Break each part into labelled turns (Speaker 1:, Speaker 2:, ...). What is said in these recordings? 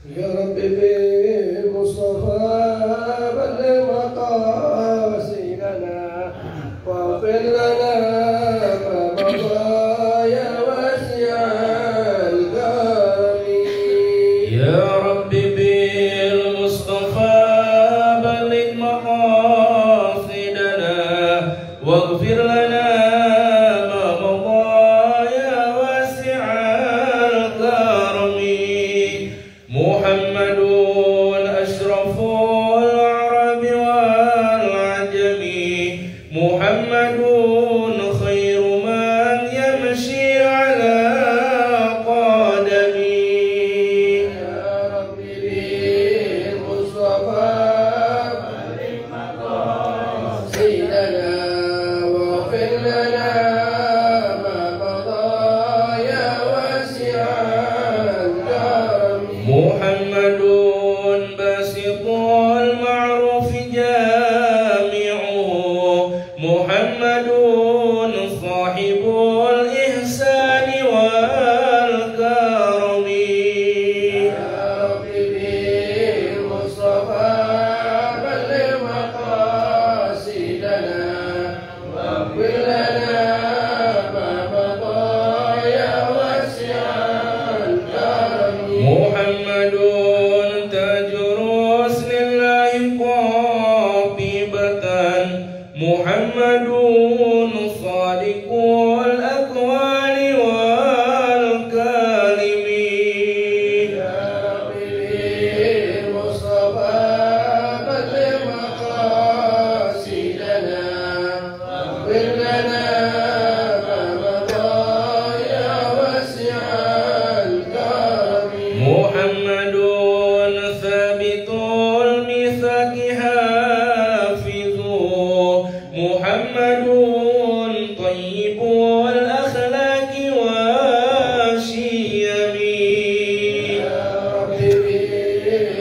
Speaker 1: يا رب بالمصطفى بلغ مقاصدنا واغفر لنا ما مضى يا واسع الكرم
Speaker 2: يا رب بالمصطفى بلغ مقاصدنا واغفر لنا ما مضى يا واسع الكرم محمد أشرف العرب والعجم محمد خير من يمشي على قدمه
Speaker 1: يا رب بالمصطفى بلغ مقاصدنا واغفر لنا ما مضى يا واسع الكرم
Speaker 2: محمد باسط المعروف جامعه محمد صاحب الإحسان والكرم
Speaker 1: يا رب بالمصطفى بلغ مقاصدنا واغفر لنا ما مضى يا واسع الكرم
Speaker 2: محمد تاج رسل الله قاطبة محمد صادق الأقوال والكلم
Speaker 1: يا رب بالمصطفى بلغ مقاصدنا واغفر لنا ما مضى يا واسع الكرم
Speaker 2: محمد ثابت الميثاق حافظ محمد طيب الأخلاق والشيم
Speaker 1: يا رب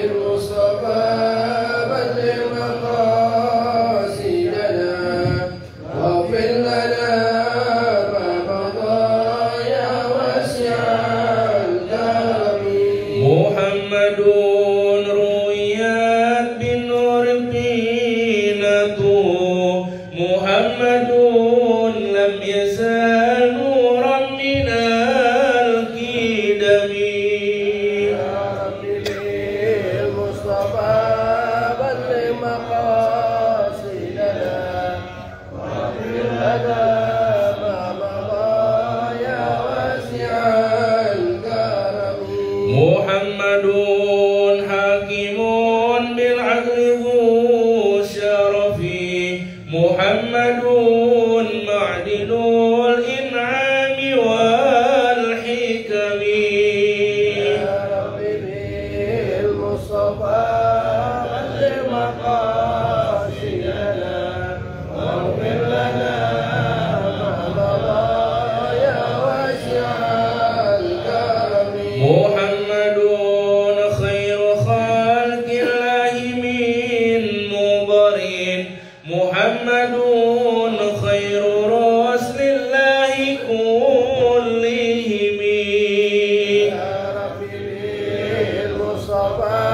Speaker 1: بالمصطفى بلغ مقاصدنا واغفر لنا ما مضى يا واسع الكرم
Speaker 2: محمد رؤيت بالنور قينته محمد لم يزال نورا من القدم
Speaker 1: يا رب بالمصطفى بلغ مقاصدنا واغفر لنا ما مضى يا واسع الكرم
Speaker 2: محمد حاكم بالعدل ذو شرف محمد معدن الإنعام والحكم
Speaker 1: يا رب بالمصطفى بلغ مقاصدنا واغفر لنا ما مضى يا واسع الكرم
Speaker 2: محمد خير خلق الله من مضر محمد خير رسل الله كلهم
Speaker 1: يا رب بالمصطفى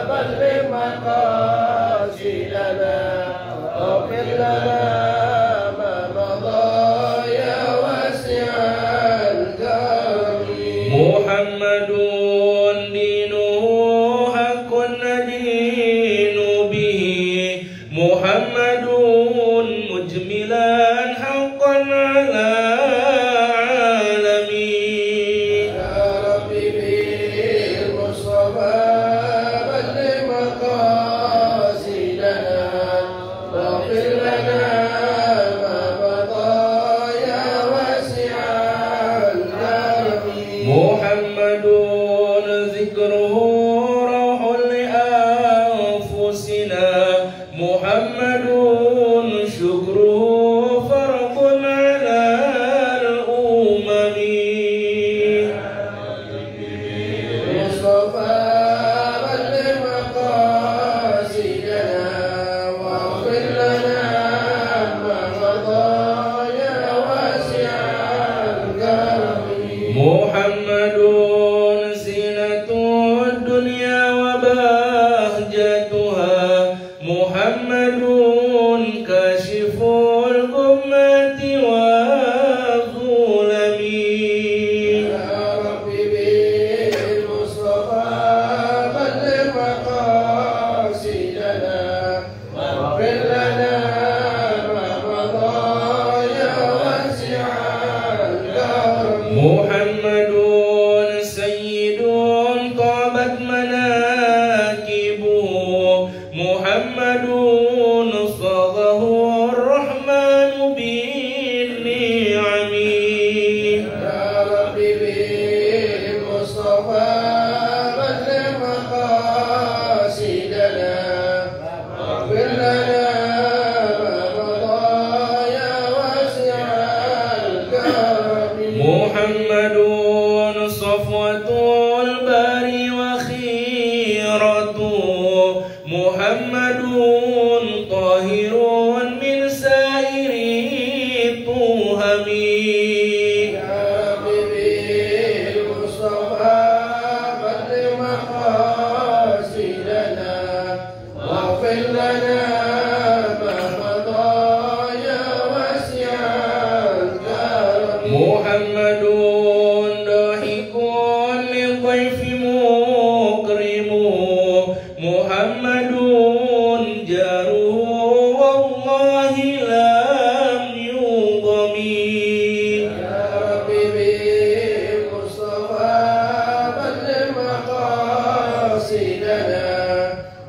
Speaker 1: بلغ مقاصدنا واغفر لنا ما مضى يا واسع الكرم
Speaker 2: محمد دينه حق ندين به محمد مجملا حقا على عالمين
Speaker 1: يا رب بالمصطفى بلغ مقاصدنا واغفر لنا
Speaker 2: الدنيا وبهجتها محمد كاشف الغمة والظلم
Speaker 1: يا رب بالمصطفى بلغ مقاصدنا واغفر لنا ما مضى يا واسع الكرم
Speaker 2: محمد سيد طابت مناكبه محمد صاغه الرحمن بالنعم
Speaker 1: يا رب بالمصطفى بلغ مقاصدنا واغفر لنا ما مضى يا واسع الكرم
Speaker 2: محمد صفوة الباري وخيرته محمد طاهر من سائر التهم
Speaker 1: يا رب بالمصطفى بلغ مقاصدنا واغفر لنا ما مضى يا واسع الكرم
Speaker 2: محمد ضاحك للضيف مكرم محمد جاره والله لم يضم
Speaker 1: يا رب بالمصطفى بلغ مقاصدنا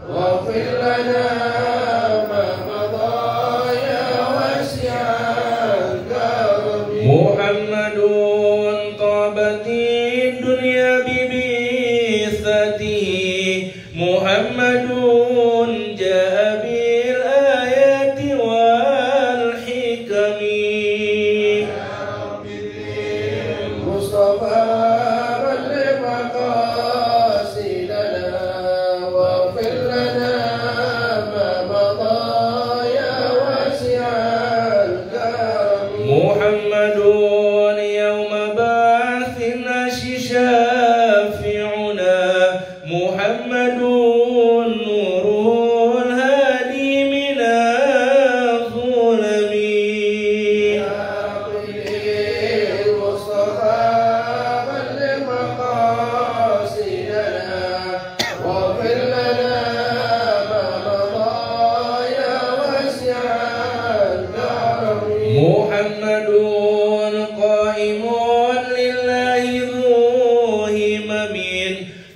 Speaker 1: واغفر لنا ما مضى يا واسع الكرم
Speaker 2: محمد طابت الدنيا ببعثته محمد جاء بالآيات والحكم
Speaker 1: مصطفى بلغ مقاصدنا واغفر لنا ما مضى يا واسع الكرم
Speaker 2: محمد يوم بعث الناس شافعنا محمد نوره الهادي من الظلم
Speaker 1: يا رب بالمصطفى بلغ مقاصدنا واغفر لنا ما مضى يا واسع الكرم
Speaker 2: محمد قائم لله ذو همم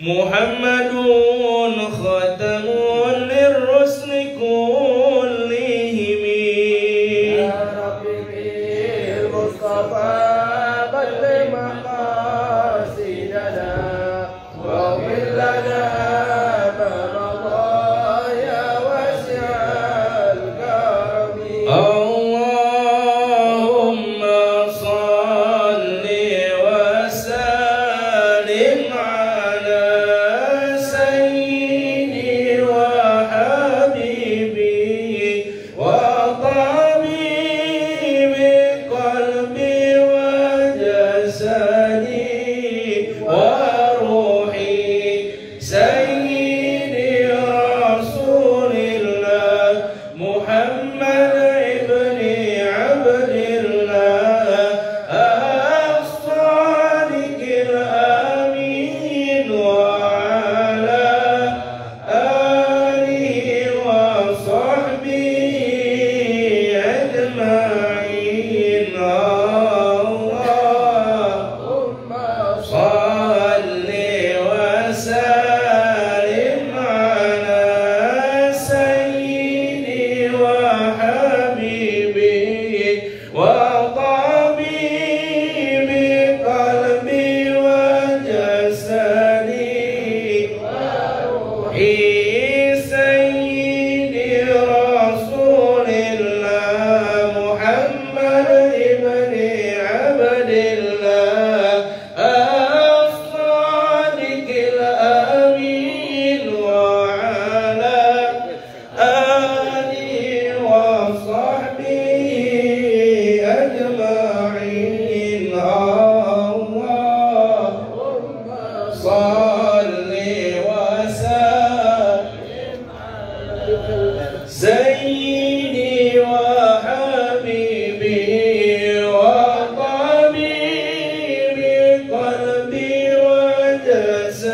Speaker 2: محمد خاتم للرسل كلهم
Speaker 1: يا رب بالمصطفى بلغ مقاصدنا واغفر لنا ما مضى يا واسع الكرم
Speaker 2: اللهم صل وسلم على سيدنا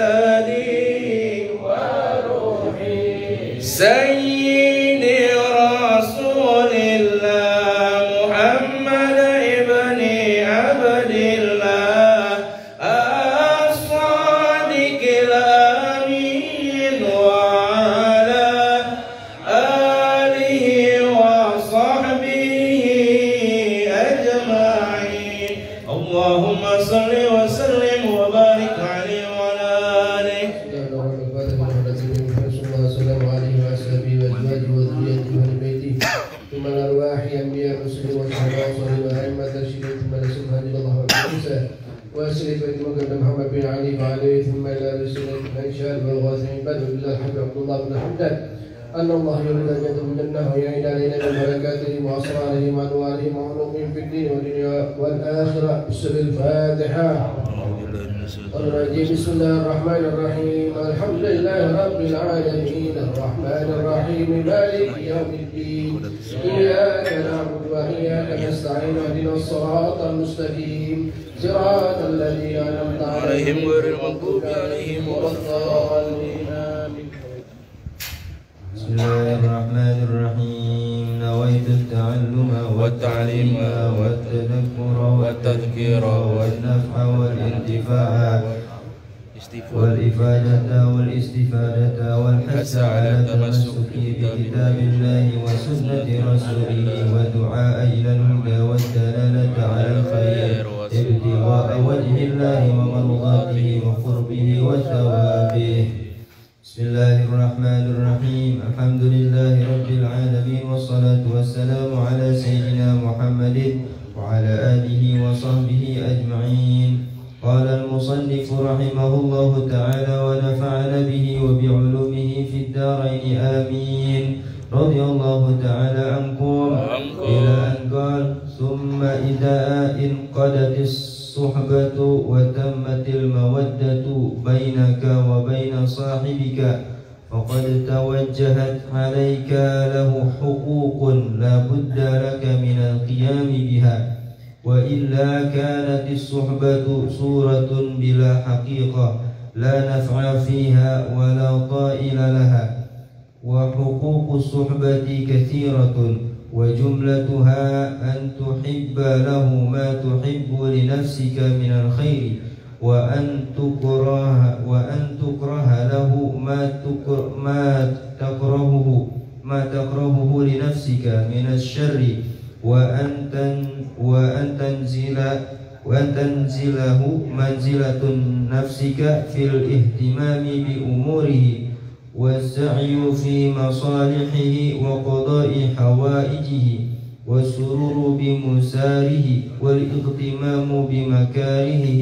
Speaker 2: وجسدي
Speaker 1: وروحي
Speaker 2: سيدي رسول الله محمد ابن عبد الله الصادق الأمين وعلى آله وصحبه أجمعين اللهم صل وسلم وبارك عليه وعلى آله
Speaker 1: ثم الأرواح أنبياء المسلمين والشهداء والأئمة الراشدين ثم لسبحان الله والقدس وأسرة بيت محمد بن علي وعليه ثم إلى رسالة من شاء والغاث من بدر بالله الحبيب عبد الله بن حمدان أن الله يريد أن يدخل الجنة ويعيد علينا من بركاته وأسرارهم وأنوارهم وعلومهم في الدين والدنيا والآخرة بسر الفاتحة. الرجيم بسم الله الرحمن الرحيم الحمد لله رب العالمين الرحمن الرحيم مالك يوم الدين إياك نعبد وإياك نستعين اهدنا الصراط المستقيم صراط الذين أنعمت عليهم غير المغضوب عليهم ولا الضالين آمين.
Speaker 3: بسم الله الرحمن الرحيم نويت التعلم
Speaker 2: والتعليم
Speaker 3: والتذكر
Speaker 2: والتذكير
Speaker 3: والنفع والانتفاع والإفادة والاستفادة والحث على التمسك بكتاب الله وسنة رسوله ودعاء إلى الهدى والدلالة على الخير ابتغاء وجه الله ومرضاته وقربه وثوابه. بسم الله الرحمن الرحيم الحمد لله رب العالمين والصلاة والسلام على سيدنا محمد وعلى آله وصحبه أجمعين. قال المصنف رحمه الله تعالى ونفعنا به وبعلومه في الدارين آمين. رضي الله تعالى عنكم إلى أن قال ثم إذا انقضت الصحبة وتمت المودة بينك وبين صاحبك فقد توجهت عليك له حقوق لا بد لك من القيام بها وإلا كانت الصحبة صورة بلا حقيقة لا نفع فيها ولا طائل لها. وحقوق الصحبة كثيرة وجملتها أن تحب له ما تحب لنفسك من الخير وأن تكره له ما تكرهه لنفسك من الشر وأن تنزله منزلة نفسك في الاهتمام بأموره والسعي في مصالحه وقضاء حوائجه والسرور بمساره والاغتمام بمكارهه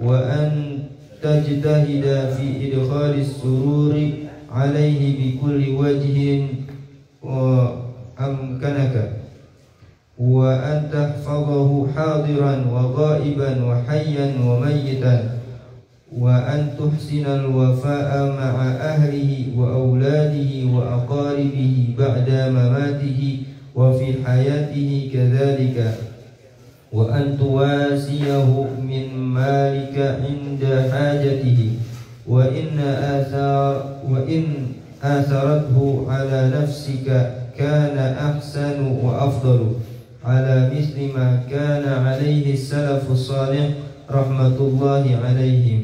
Speaker 3: وأن تجتهد في إدخال السرور عليه بكل وجه أمكنك وأن تحفظه حاضرا وغائبا وحيا وميتا وأن تحسن الوفاء مع أهله وأولاده وأقاربه بعد مماته وفي حياته كذلك وأن تواسيه من مالك عند حاجته وإن آثرته على نفسك كان أحسن وأفضل على مثل ما كان عليه السلف الصالح رحمة الله عليهم.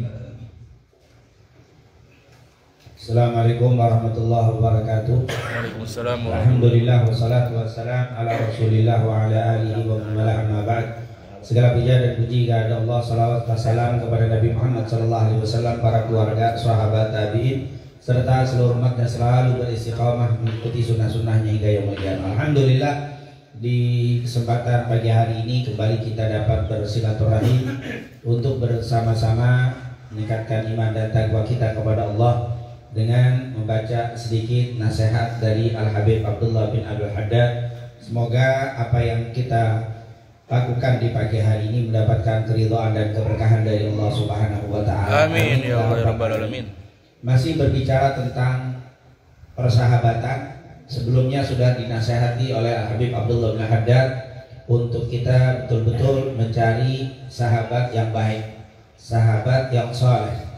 Speaker 4: Assalamualaikum warahmatullahi wabarakatuh.
Speaker 2: Waalaikumsalam.
Speaker 4: Alhamdulillah wassalatu wassalam ala Rasulillah wa ala alihi wa man wala amma ba'd. Segala puja dan puji kepada Allah, salawat dan salam kepada Nabi Muhammad sallallahu alaihi wasallam, para keluarga, sahabat, tabi'in serta seluruh umat yang selalu beristiqamah mengikuti sunnah-sunnahnya hingga yaumul qiyamah. Alhamdulillah, di kesempatan pagi hari ini kembali kita dapat bersilaturahim untuk bersama-sama meningkatkan iman dan takwa kita kepada Allah dengan membaca sedikit nasihat dari Al-Habib Abdullah bin Abdul Haddad. Semoga apa yang kita lakukan di pagi hari ini mendapatkan keridhaan dan keberkahan dari Allah Subhanahu wa taala.
Speaker 2: Amin ya rabbal alamin.
Speaker 4: Masih berbicara tentang persahabatan. Sebelumnya sudah dinasihati oleh Al-Habib Abdullah bin Haddad untuk kita betul-betul mencari sahabat yang baik, sahabat yang soleh.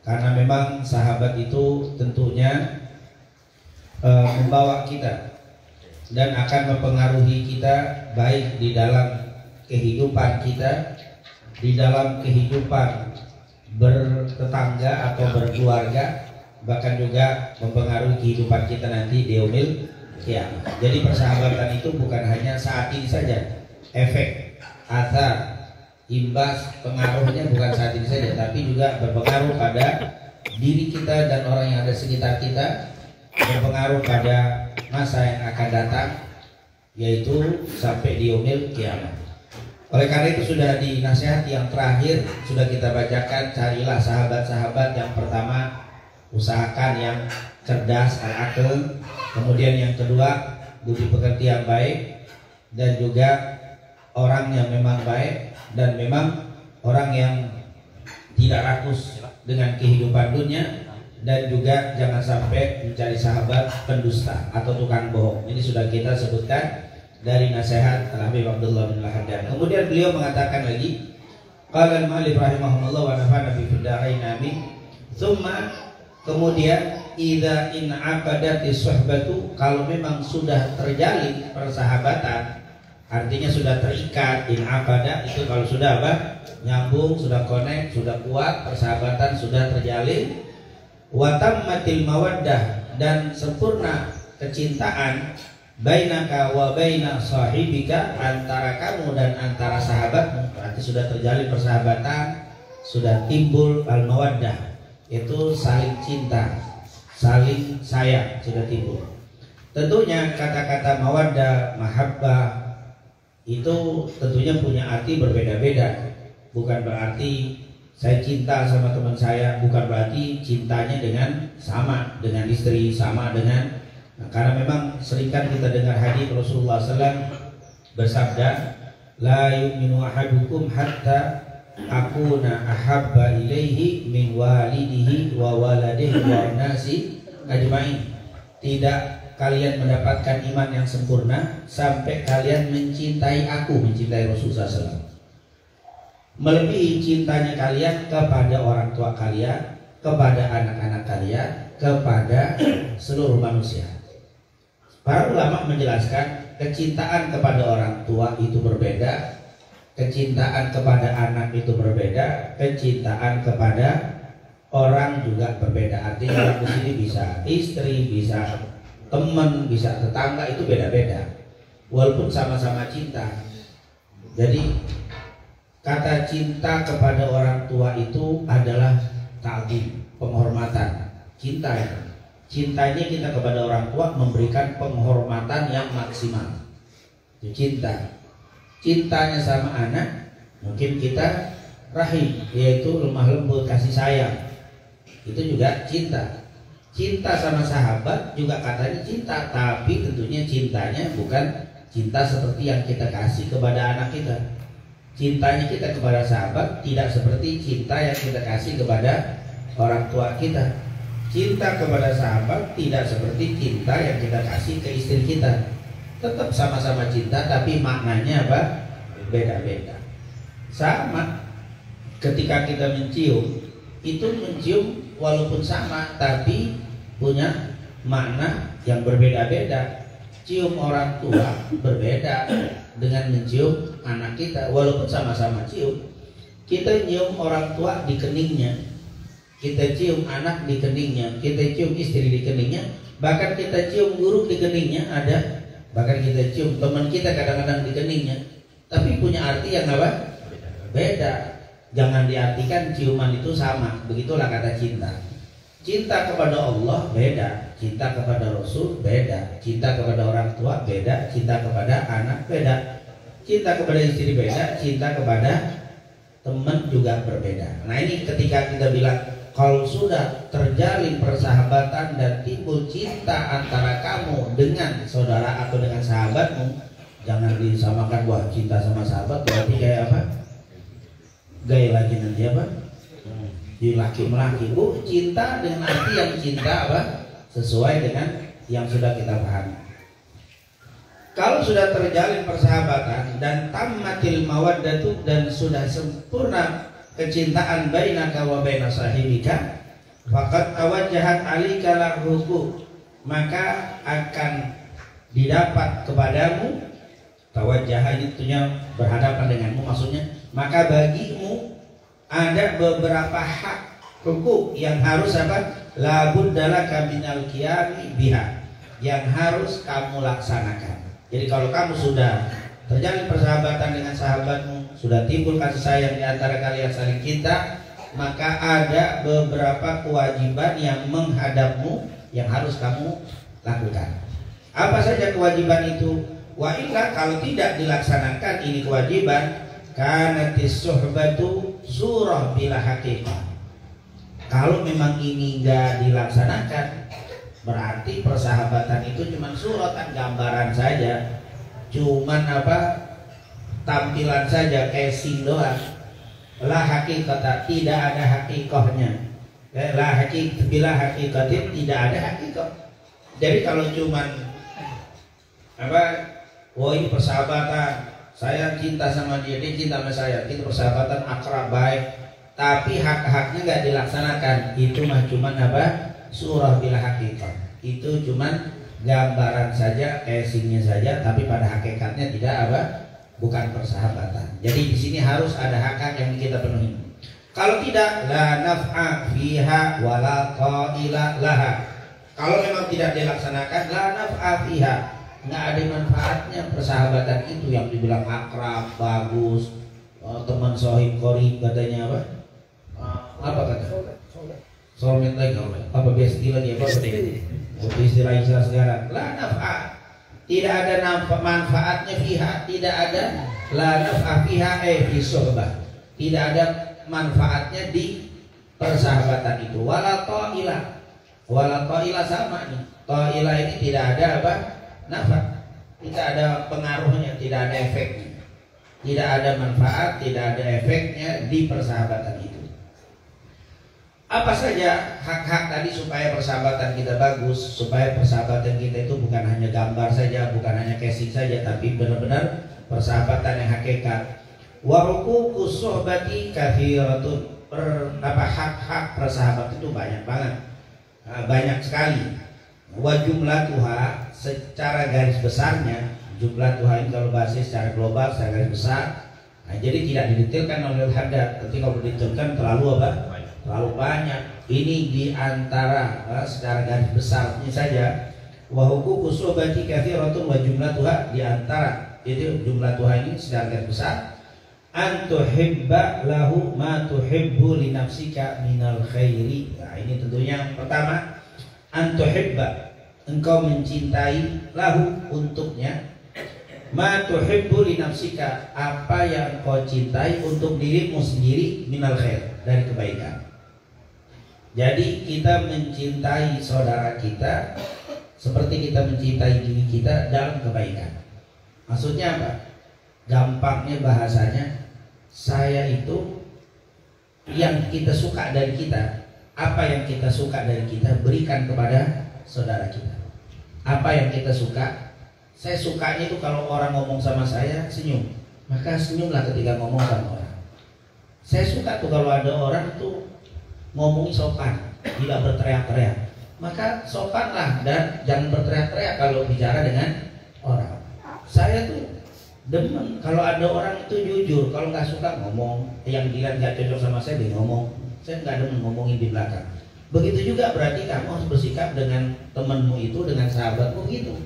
Speaker 4: karena memang sahabat itu tentunya membawa kita dan akan mempengaruhi kita baik di dalam kehidupan kita, di dalam kehidupan bertetangga atau berkeluarga, bahkan juga mempengaruhi kehidupan kita nanti di yaumil qiyamah. Jadi persahabatan itu bukan hanya saat ini saja, efek, athar, imbas, pengaruhnya bukan saat ini saja, tapi juga berpengaruh pada diri kita dan orang yang ada sekitar kita, berpengaruh pada masa yang akan datang, yaitu sampai di yaumil qiyamah. Oleh karena itu sudah di nasihat yang terakhir sudah kita bacakan, carilah sahabat-sahabat. Yang pertama, usahakan yang cerdas, al-aql. Kemudian yang kedua, budi pekerti yang baik, dan juga orang yang memang baik, dan memang orang yang tidak rakus dengan kehidupan dunia, dan juga jangan sampai mencari sahabat pendusta atau tukang bohong. Ini sudah kita sebutkan dari nasihat Al-Habib Abdullah bin Al-Haddad. Kemudian beliau mengatakan lagi, qala al-mu'allif rahimahumullah wa nafa'ana bi fiddain amin. Tsumma, kemudian idza in aqadatis suhbatu, kalau memang sudah terjalin persahabatan, artinya sudah terikat. In aqada itu kalau sudah apa? Nyambung, sudah connect, sudah kuat, persahabatan sudah terjalin. Wa tammatil mawaddah, dan sempurna kecintaan, bainaka wa baina sahibika, antara kamu dan antara sahabatmu. Berarti sudah terjalin persahabatan, sudah timbul al-mawaddah, itu saling cinta, saling sayang, sudah timbul. Tentunya kata-kata mawaddah, mahabbah itu tentunya punya arti berbeda-beda. Bukan berarti saya cinta sama teman saya, bukan berarti cintanya dengan sama dengan istri, sama dengan, karena memang seringkan kita dengar hadis Rasulullah SAW bersabda, la yu'minu ahadukum hatta akuna ahabba ilaihi min walidihi wa waladihi wa nasi ajmain. Tidak kalian mendapatkan iman yang sempurna sampai kalian mencintai aku, mencintai Rasulullah SAW, melebihi cintanya kalian kepada orang tua kalian, kepada anak-anak kalian, kepada seluruh manusia. Para ulama menjelaskan kecintaan kepada orang tua itu berbeda, kecintaan kepada anak itu berbeda, kecintaan kepada orang juga berbeda. Artinya orang di sini bisa istri, bisa teman, bisa tetangga, itu beda-beda, walaupun sama-sama cinta. Jadi kata cinta kepada orang tua itu adalah ta'zim, penghormatan, cinta. Cintanya kita kepada orang tua memberikan penghormatan yang maksimal. Itu cinta. Cintanya sama anak mungkin kita rahim, yaitu lemah lembut, kasih sayang. Itu juga cinta. Cinta sama sahabat juga katanya cinta, tapi tentunya cintanya bukan cinta seperti yang kita kasih kepada anak kita. Cintanya kita kepada sahabat tidak seperti cinta yang kita kasih kepada orang tua kita. Cinta kepada sahabat tidak seperti cinta yang kita kasih ke istri kita. Tetap sama-sama cinta, tapi maknanya apa? Beda-beda. Sama ketika kita mencium, itu mencium walaupun sama, tapi punya makna yang berbeda-beda. Cium orang tua berbeda dengan mencium anak kita, walaupun sama-sama cium. Kita cium orang tua di keningnya, kita cium anak di keningnya, kita cium istri di keningnya, bahkan kita cium guru di keningnya ada, bahkan kita cium teman kita kadang-kadang di keningnya. Tapi punya arti yang apa? Beda. Jangan diartikan ciuman itu sama. Begitulah kata cinta. Cinta kepada Allah beda, cinta kepada Rasul beda, cinta kepada orang tua beda, cinta kepada anak beda, cinta kepada istri beda, cinta kepada teman juga berbeda. Nah ini ketika kita bilang kalau sudah terjalin persahabatan dan timbul cinta antara kamu dengan saudara atau dengan sahabatmu, jangan disamakan wah cinta sama sahabat berarti kayak apa? Gaya lagi nanti apa? Di laki-laki. Cinta dengan arti yang cinta apa? Sesuai dengan yang sudah kita pahami. Kalau sudah terjalin persahabatan dan tammatil mawaddatu, dan sudah sempurna kecintaan bainaka wa baina sahibika, faqad tawajjahat alika lahu, maka akan didapat kepadamu, tawajjah itunya berhadapan denganmu, maksudnya maka bagimu ada beberapa hak hukuk yang harus apa? La buddalaka minal qiyami biha, yang harus kamu laksanakan. Jadi kalau kamu sudah terjalin persahabatan dengan sahabatmu, sudah timbul kasih sayang di antara kalian saling cinta, maka ada beberapa kewajiban yang menghadapmu yang harus kamu lakukan. Apa saja kewajiban itu? Wa illa, kalau tidak dilaksanakan ini kewajiban, kanatis suhbatu surah bila haqiqah. Kalau memang ini enggak dilaksanakan, berarti persahabatan itu cuma suratan, gambaran saja, cuman apa, tampilan saja, casing doang. La haqiqata, tidak ada hakikahnya. La haqiqat bila haqiqatin, tidak ada hakikat. Jadi kalau cuman apa, oh ini persahabatan, saya cinta sama dia, dia cinta sama saya, kita persahabatan akrab baik, tapi hak-haknya nggak dilaksanakan, itu mah cuman apa, surah bila hakikat. Itu cuman gambaran saja, casingnya saja, tapi pada hakikatnya tidak apa, bukan persahabatan. Jadi di sini harus ada hak-hak yang kita penuhi. Kalau tidak, la naf'a fiha wala qaila laha. Kalau memang tidak dilaksanakan, la naf'a fiha, nggak ada manfaatnya persahabatan itu yang dibilang akrab, bagus, teman sohib korib katanya apa? Apa kata? Soulmate lagi apa? Bestie lagi apa? Istilah sekarang. La naf'a, tidak ada manfaatnya fiha, tidak ada la naf'a fiha fi suhbah, tidak ada manfaatnya di persahabatan itu. Wala qaila sama nih. Qaila ini tidak ada apa? Nafat, tidak ada pengaruhnya, tidak ada efeknya, tidak ada manfaat, tidak ada efeknya di persahabatan itu. Apa saja hak-hak tadi supaya persahabatan kita bagus, supaya persahabatan kita itu bukan hanya gambar saja, bukan hanya casing saja, tapi benar-benar persahabatan yang hakikat. Wa huququs suhbati katsiratun, hak-hak persahabatan itu banyak banget, banyak sekali. Wa jumlatuha, secara garis besarnya, jumlah Tuhan kalau bahasa secara global, secara garis besar. Nah, jadi tidak didetailkan oleh Haddad, tapi kalau didetailkan terlalu apa? Terlalu banyak. Ini di antara secara garis besarnya saja. Wa huququs suhbati katsiratun wa jumlatuha, di antara itu jumlah Tuhan ini secara garis besar. An tuhibba lahu ma tuhibbu li nafsika minal khairi. Nah, ini tentunya yang pertama, an tuhibba, engkau mencintai lahu, untuknya, ma tuhibbu li nafsika, apa yang engkau cintai untuk dirimu sendiri, minal khair, dari kebaikan. Jadi kita mencintai saudara kita seperti kita mencintai diri kita dalam kebaikan. Maksudnya apa? Gampangnya bahasanya, saya itu yang kita suka dari kita, apa yang kita suka dari kita berikan kepada saudara kita. Apa yang kita suka, saya sukanya itu kalau orang ngomong sama saya senyum, maka senyumlah ketika ngomong sama orang. Saya suka tuh kalau ada orang tuh ngomongin sopan, tidak berteriak-teriak, maka sopanlah dan jangan berteriak-teriak kalau bicara dengan orang. Saya tuh demen kalau ada orang itu jujur, kalau nggak suka ngomong, yang dilihat nggak cocok sama saya dia ngomong. Saya nggak demen ngomongin di belakang. Begitu juga berarti kamu harus bersikap dengan temanmu itu, dengan sahabatmu gitu.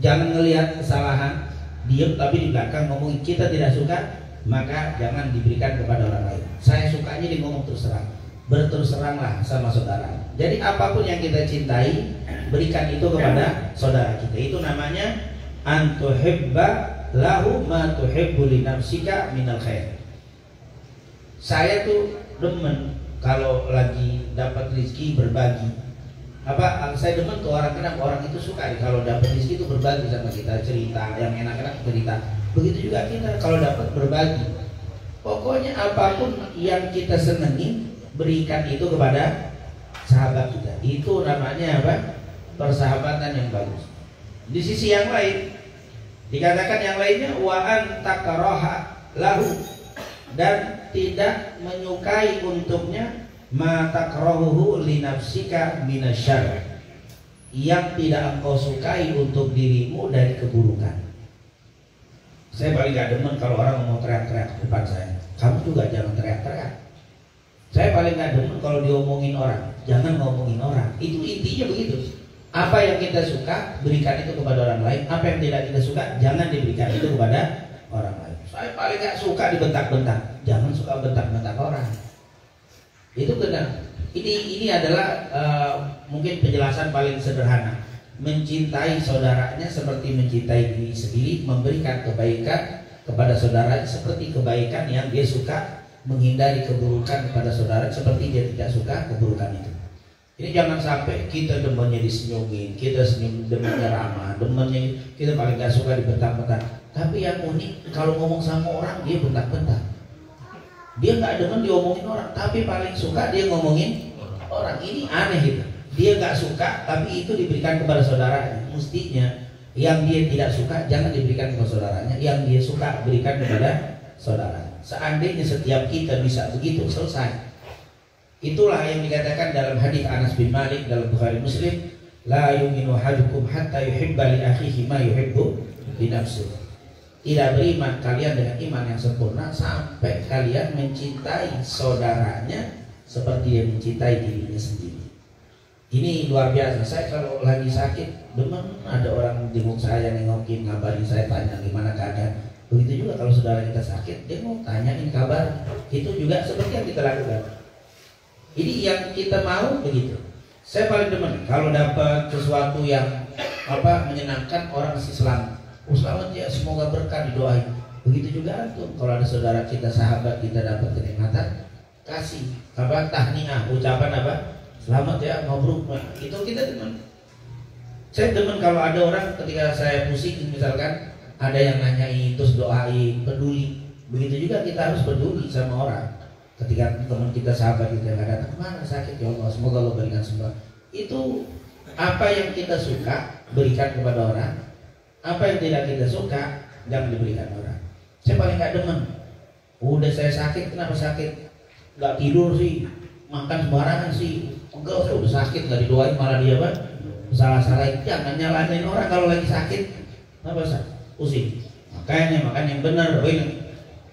Speaker 4: Jangan ngelihat kesalahan, diam, tapi di belakang ngomongin. Kita tidak suka, maka jangan diberikan kepada orang lain. Saya sukanya dia ngomong terus terang, berterus teranglah sama saudara. Jadi apapun yang kita cintai, berikan itu kepada saudara kita. Itu namanya antuhibba lahu ma tuhibbu li nafsika minal khair. Saya tuh demen kalau lagi dapat rezeki berbagi. Apa? Saya demen tuh orang, kenapa orang itu suka kalau dapat rezeki itu berbagi sama kita, cerita yang enak-enak cerita. Begitu juga kita kalau dapat berbagi. Pokoknya apapun yang kita senangi, berikan itu kepada sahabat kita. Itu namanya apa? Persahabatan yang bagus. Di sisi yang lain dikatakan yang lainnya, wa an takraha lahu, dan tidak menyukai untuknya ma takrahuhu li nafsika minasyarr, yang tidak engkau sukai untuk dirimu dari keburukan. Saya paling gak demen kalau orang ngomong teriak-teriak di depan saya. Kamu juga jangan teriak-teriak. Saya paling gak demen kalau diomongin orang. Jangan ngomongin orang. Itu intinya begitu. Apa yang kita suka, berikan itu kepada orang lain. Apa yang tidak kita suka, jangan diberikan itu kepada orang lain. Saya paling gak suka dibentak-bentak. Jangan suka bentak-bentak orang. Itu benar. Ini adalah mungkin penjelasan paling sederhana. Mencintai saudaranya seperti mencintai diri sendiri, memberikan kebaikan kepada saudaranya seperti kebaikan yang dia suka, menghindari keburukan kepada saudara seperti dia tidak suka keburukan itu. Ini jangan sampai kita demennya disenyumin, kita demennya ramah, demennya kita paling gak suka dibentak-bentak. Tapi yang unik, kalau ngomong sama orang dia bentak-bentak. Dia gak demen diomongin orang, tapi paling suka dia ngomongin orang. Ini aneh gitu. Dia gak suka, tapi itu diberikan kepada saudaranya. Mestinya yang dia tidak suka jangan diberikan kepada saudaranya, yang dia suka berikan kepada saudaranya. Seandainya setiap kita bisa begitu, selesai. Itulah yang dikatakan dalam hadis Anas bin Malik dalam Bukhari Muslim, la yu'minu ahadukum hatta yuhibba li akhihi ma yuhibbu li nafsihi. Tidak beriman kalian dengan iman yang sempurna sampai kalian mencintai saudaranya seperti yang mencintai dirinya sendiri. Ini luar biasa. Saya kalau lagi sakit, demen ada orang jenguk saya, nengokin, ngabarin saya, tanya gimana keadaan. Begitu juga kalau saudara kita sakit, dia mau tanyain kabar. Itu juga seperti yang kita lakukan. Ini yang kita mau begitu. Saya paling demen kalau dapat sesuatu yang menyenangkan, orang masih selamat. Selamat ya, semoga berkah, didoain. Begitu juga tuh kalau ada saudara kita, sahabat kita dapat kenikmatan, kasih tahniah, ucapan selamat ya, mabruk. Itu kita demen. Saya demen kalau ada orang ketika saya pusing misalkan ada yang nanyain terus doain, peduli. Begitu juga kita harus peduli sama orang. Ketika teman kita, sahabat kita nggak datang, mana sakit ya Allah, semoga Allah berikan sembuh. Itu apa yang kita suka berikan kepada orang, apa yang tidak kita suka jangan diberikan orang. Saya paling nggak demen. Udah saya sakit, kenapa sakit? Nggak tidur sih, makan sembarangan sih. Enggak, saya udah sakit nggak didoain malah dia salah-salahin. Jangan nyalahin orang kalau lagi sakit. Apa sih? Pusing. Makanya makan yang benar.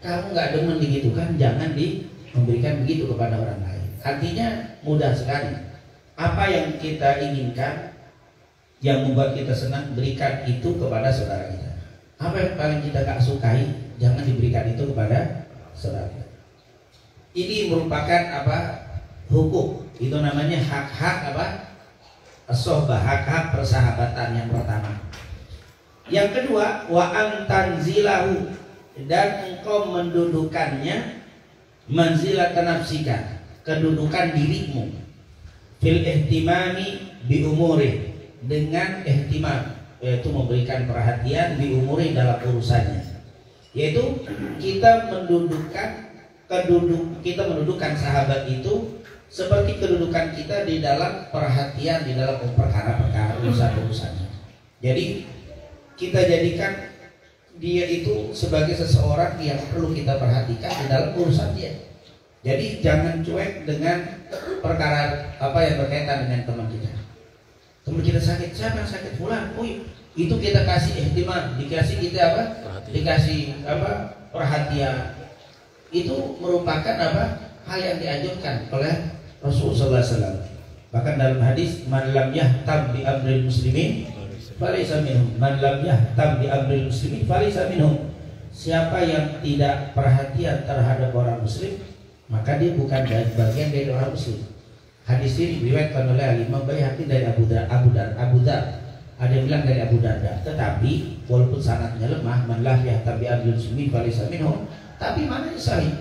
Speaker 4: Kamu nggak demen begitu kan? Jangan memberikan begitu kepada orang lain. Artinya mudah sekali. Apa yang kita inginkan, yang membuat kita senang, berikan itu kepada saudara kita. Apa yang paling kita gak sukai, jangan diberikan itu kepada saudara kita. Ini merupakan hukum. Itu namanya hak-hak as-sohbah, hak-hak persahabatan yang pertama. Yang kedua, wa antanzilahu, dan engkau mendudukannya manzilatan nafsika, kedudukan dirimu, fil ihtimami bi umuri, dengan ihtimam, yaitu memberikan perhatian bi umuri, dalam urusannya, yaitu kita mendudukan sahabat itu seperti kedudukan kita di dalam perhatian, di dalam perkara-perkara urusan-urusannya. Jadi kita jadikan dia itu sebagai seseorang yang perlu kita perhatikan di dalam urusan dia. Jadi jangan cuek dengan perkara yang berkaitan dengan teman kita. Teman kita sakit, siapa yang sakit? Fulan. Oh, itu kita kasih ihtimam, dikasih kita dikasih perhatian. Itu merupakan hal yang dianjurkan oleh Rasulullah SAW. Bahkan dalam hadis, man lam yahtam bi amril muslimin falaysa minhum, man lam yahtam bi amril muslimin falaysa minhum. Siapa yang tidak perhatian terhadap orang muslim, maka dia bukan bagian dari orang muslim. Hadis ini diriwayatkan oleh Imam Baihaqi dari Abu Dar. Ada yang bilang dari Abu Darda, tetapi walaupun sanadnya lemah, man lam yahtam bi amril muslimin falaysa minhum, tapi mana yang sahih?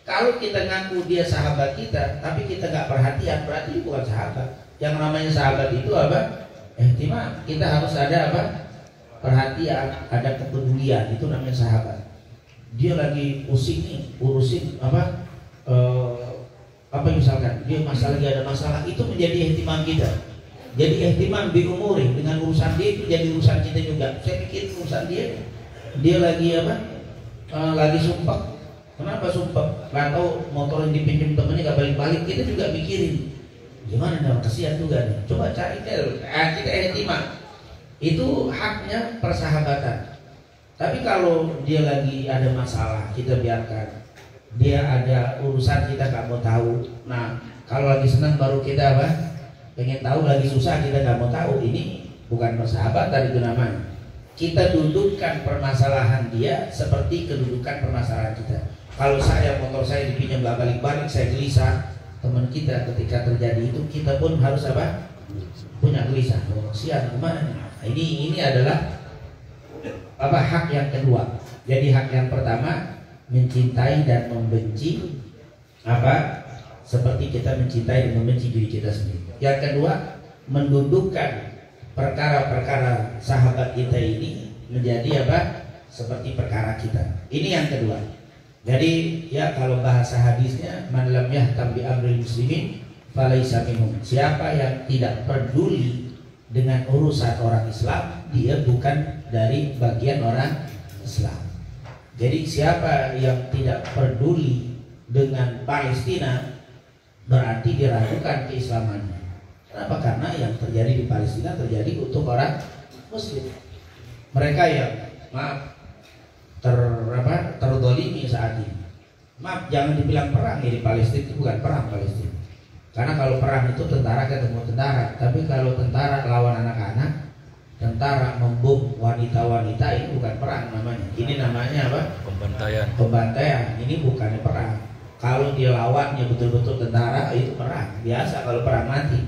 Speaker 4: Kalau kita ngaku dia sahabat kita, tapi kita nggak perhatian, berarti dia bukan sahabat. Yang namanya sahabat itu ihtimam. Kita harus ada perhatian, ada kepedulian, itu namanya sahabat. Dia lagi pusing nih, urusin misalkan dia lagi ada masalah, itu menjadi ihtimam kita. Jadi ihtimam bi umuri, dengan urusan dia itu jadi urusan kita juga. Saya pikir urusan dia lagi lagi sumpah, Kenapa sumpah? Nggak tahu motor yang dipinjam temennya nggak balik-balik, kita juga mikirin gimana nih, kasihan juga nih. Coba cari kita etimah. Itu haknya persahabatan. Tapi kalau dia lagi ada masalah, kita biarkan. Dia ada urusan kita nggak mau tahu. Nah, kalau lagi senang baru kita apa? Pengen tahu, lagi susah kita nggak mau tahu. Ini bukan persahabatan itu namanya. Kita dudukkan permasalahan dia seperti kedudukan permasalahan kita. Kalau motor saya dipinjam nggak balik-balik, saya gelisah. Teman kita ketika terjadi itu, kita pun harus apa? Punya gelisah. Oh, kasihan kemana? Nah, ini adalah apa, hak yang kedua. Jadi hak yang pertama mencintai dan membenci apa? Seperti kita mencintai dan membenci diri kita sendiri. Yang kedua, mendudukkan perkara-perkara sahabat kita ini menjadi apa? Seperti perkara kita. Ini yang kedua. Jadi ya kalau bahasa hadisnya, man lam yahtam bi amril muslimin falaisa minhum. Siapa yang tidak peduli dengan urusan orang Islam, dia bukan dari bagian orang Islam. Jadi siapa yang tidak peduli dengan Palestina, berarti diragukan keislamannya. Kenapa? Karena yang terjadi di Palestina terjadi untuk orang Muslim. Mereka yang terdolimi saat ini. Maaf, jangan dibilang perang ya, di Palestina itu bukan perang Palestina. Karena kalau perang itu tentara ketemu tentara, tapi kalau tentara lawan anak-anak, tentara membom wanita-wanita, ini bukan perang namanya. Ini namanya apa?
Speaker 2: Pembantaian.
Speaker 4: Pembantaian. Ini bukannya perang. Kalau dia lawannya betul-betul tentara, itu perang. Biasa kalau perang mati.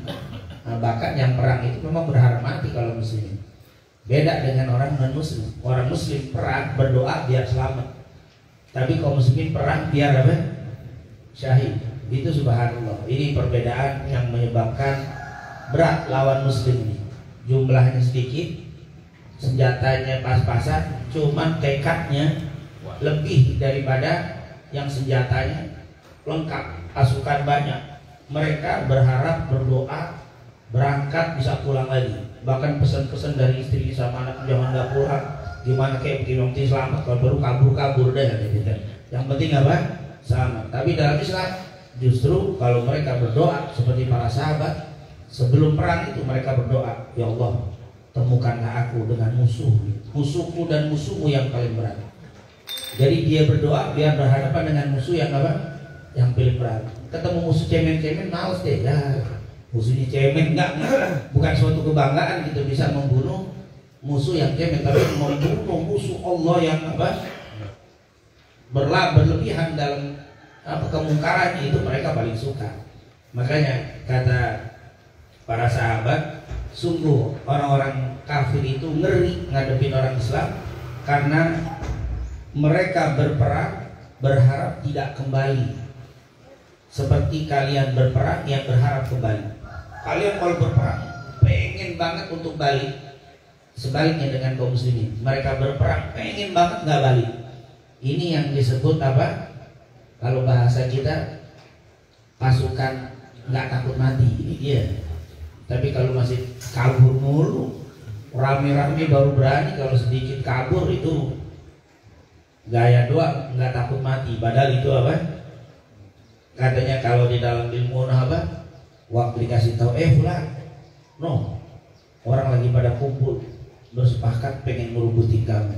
Speaker 4: Nah, bahkan yang perang itu memang berharap mati kalau muslim. Beda dengan orang non-muslim. Orang muslim perang berdoa biar selamat. Tapi kaum muslimin perang biar apa? Syahid. Itu subhanallah. Ini perbedaan yang menyebabkan berat lawan muslim ini. Jumlahnya sedikit, senjatanya pas-pasan, cuman tekadnya lebih daripada yang senjatanya lengkap, pasukan banyak. Mereka berharap, berdoa, berangkat bisa pulang lagi. Bahkan pesan-pesan dari istri sama anak, jangan nggak pulang. Gimana kayak begini selamat, kalau baru kabur deh gitu. Yang penting apa? Selamat. Tapi dalam Islam justru kalau mereka berdoa seperti para sahabat sebelum perang itu, mereka berdoa, ya Allah, temukanlah aku dengan musuhku dan musuhmu yang paling berat. Jadi dia berdoa biar berhadapan dengan musuh yang apa? Yang paling berat. Ketemu musuh cemen-cemen males deh ya. Musuhnya cemen enggak, bukan suatu kebanggaan gitu bisa membunuh musuh yang cemen, tapi membunuh musuh Allah yang apa? Berlebihan dalam apa kemungkarannya, itu mereka paling suka. Makanya kata para sahabat, sungguh orang-orang kafir itu ngeri ngadepin orang Islam karena mereka berperang berharap tidak kembali seperti kalian berperang yang berharap kembali. Kalian kalau berperang pengen banget untuk balik. Sebaliknya dengan kaum muslimin, mereka berperang pengen banget nggak balik. Ini yang disebut apa? Kalau bahasa kita, pasukan nggak takut mati. Ini dia. Tapi kalau masih kabur mulu, rame-rame baru berani. Kalau sedikit kabur itu gaya doang, nggak takut mati. Padahal itu apa? Katanya kalau di dalam ilmu apa? Waktu dikasih tahu, fulan, no, orang lagi pada kumpul bersepakat pengen merubuti kamu.